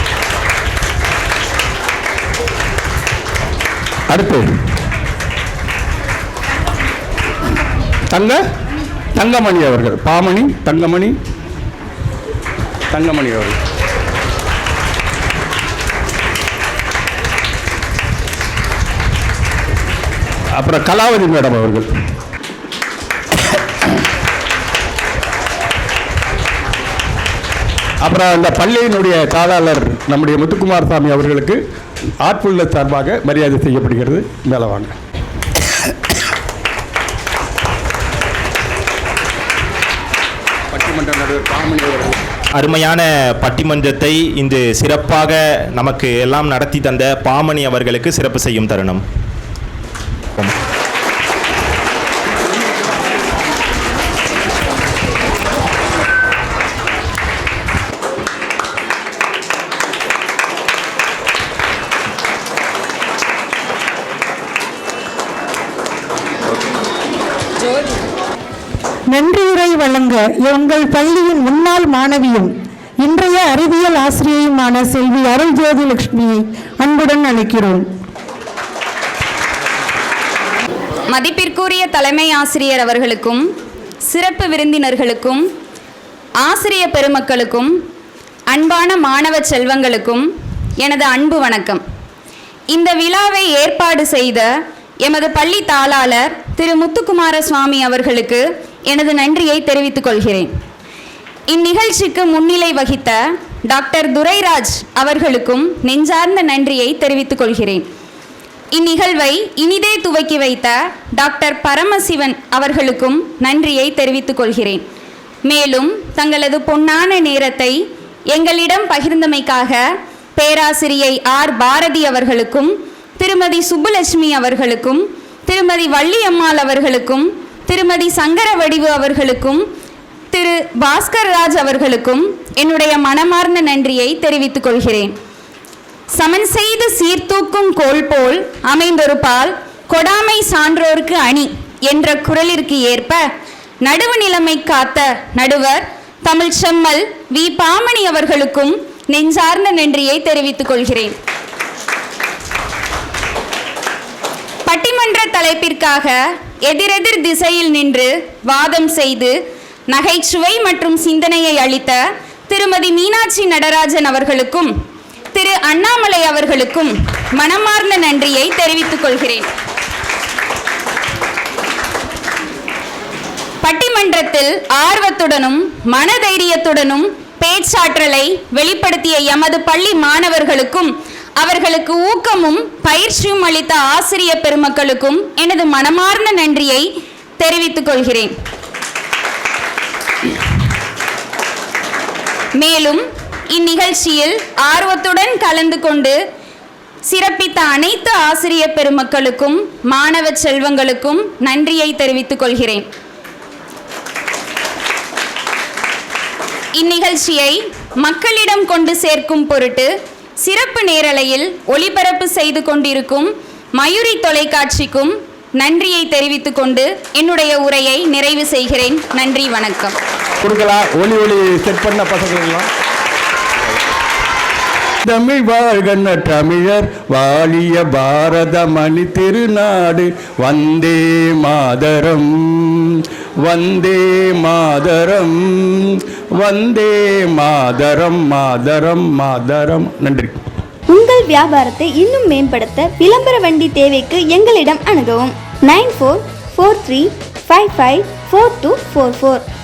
தங்கமணி அவர்கள், பாமணி தங்கமணி அவர்கள். அப்புறம் கலாவதி மேடம் அவர்கள். அப்புறம் அந்த பள்ளியினுடைய தாளாளர் நம்முடைய முத்துக்குமார் சாமி அவர்களுக்கு ஆட்புள்ள சார்பாக மரியாதை செய்யப்படுகிறது. மேலே வாங்க. பட்டிமன்ற நடுவர் பாமணி அவர்கள். அருமையான பட்டிமன்றத்தை இன்று சிறப்பாக நமக்கு எல்லாம் நடத்தி தந்த பாமணி அவர்களுக்கு சிறப்பு செய்யும் தருணம். நன்றியுரை வழங்க எங்கள் பள்ளியின் முன்னாள் மாணவியும் இன்றைய அறிவியல் ஆசிரியையுமான செல்வி அருள் ஜோதி லட்சுமியை அன்புடன் அழைக்கிறோம். மதிப்பிற்குரிய தலைமை ஆசிரியர் அவர்களுக்கும் சிறப்பு விருந்தினர்களுக்கும் ஆசிரிய பெருமக்களுக்கும் அன்பான மாணவ செல்வங்களுக்கும் எனது அன்பு வணக்கம். இந்த விழாவை ஏற்பாடு செய்த எமது பள்ளி தாளாளர் திரு முத்துக்குமார சுவாமி அவர்களுக்கு எனது நன்றியை தெரிவித்துக் கொள்கிறேன். இந்நிகழ்ச்சிக்கு முன்னிலை வகித்த டாக்டர் துரைராஜ் அவர்களுக்கும் நெஞ்சார்ந்த நன்றியை தெரிவித்துக் கொள்கிறேன். இந்நிகழ்வை இனிதே துவக்கி வைத்த டாக்டர் பரமசிவன் அவர்களுக்கும் நன்றியை தெரிவித்துக் கொள்கிறேன். மேலும் தங்களது பொன்னான நேரத்தை எங்களிடம் பகிர்ந்தமைக்காக பேராசிரியை ஆர் பாரதி அவர்களுக்கும் திருமதி சுப்புலட்சுமி அவர்களுக்கும் திருமதி வள்ளியம்மாள் அவர்களுக்கும் திருமதி சங்கரவடிவு அவர்களுக்கும் திரு பாஸ்கர் ராஜ் அவர்களுக்கும் என்னுடைய மனமார்ந்த நன்றியை தெரிவித்துக் கொள்கிறேன். சமன் செய்து சீர்தூக்கும் கோல் போல் அமைந்தொரு பால் கொடாமை சான்றோர்க்கு அணி என்ற குரலிற்கு ஏற்ப நடுவு நிலைமை காத்த நடுவர் தமிழ் செம்மல் வி பாமணி அவர்களுக்கும் நெஞ்சார்ந்த நன்றியை தெரிவித்துக் கொள்கிறேன். பட்டிமன்ற தலைப்பிற்காக எதிரெதிர் திசையில் நின்று வாதம் செய்து நகைச்சுவை மற்றும் சிந்தனையை அளித்த திருமதி மீனாட்சி நடராஜன் அவர்களுக்கும் திரு அண்ணாமலை அவர்களுக்கும் மனமார்ந்த நன்றியை தெரிவித்துக் கொள்கிறேன். பட்டிமன்றத்தில் ஆர்வத்துடனும் மனதைரியத்துடனும் பேச்சாற்றலை வெளிப்படுத்திய எமது பள்ளி மாணவர்களுக்கும் அவர்களுக்கு ஊக்கமும் பயிற்சியும் அளித்த ஆசிரியர் பெருமக்களுக்கும் எனது மனமார்ந்த நன்றியை தெரிவித்துக் கொள்கிறேன். மேலும் இந்நிகழ்ச்சியில் ஆர்வத்துடன் கலந்து கொண்டு சிறப்பித்த அனைத்து ஆசிரியர் பெருமக்களுக்கும் மாணவ செல்வங்களுக்கும் நன்றியை தெரிவித்துக் கொள்கிறேன். இந்நிகழ்ச்சியை மக்களிடம் கொண்டு சேர்க்கும் பொருட்டு சிறப்பு நேரலையில் ஒளிபரப்பு செய்து கொண்டிருக்கும் மயூரி தொலைக்காட்சிக்கும் நன்றியை தெரிவித்துக் கொண்டு என்னுடைய உரையை நிறைவு செய்கிறேன். நன்றி, வணக்கம். கொடுக்கலாம். ஒளி செட் பண்ண பசங்களெல்லாம் தமிழ் வாழ்கண்ண தமிழர் வாழிய பாரத மணி திருநாடு வந்தே மாதரம் வந்தே மாதரம் வந்தே மாதரம் மாதரம் மாதரம். நன்றி. உங்கள் வியாபாரத்தை இன்னும் மேம்படுத்த விளம்பர வண்டி தேவைக்கு எங்களிடம் அணுகவும் 9443554244.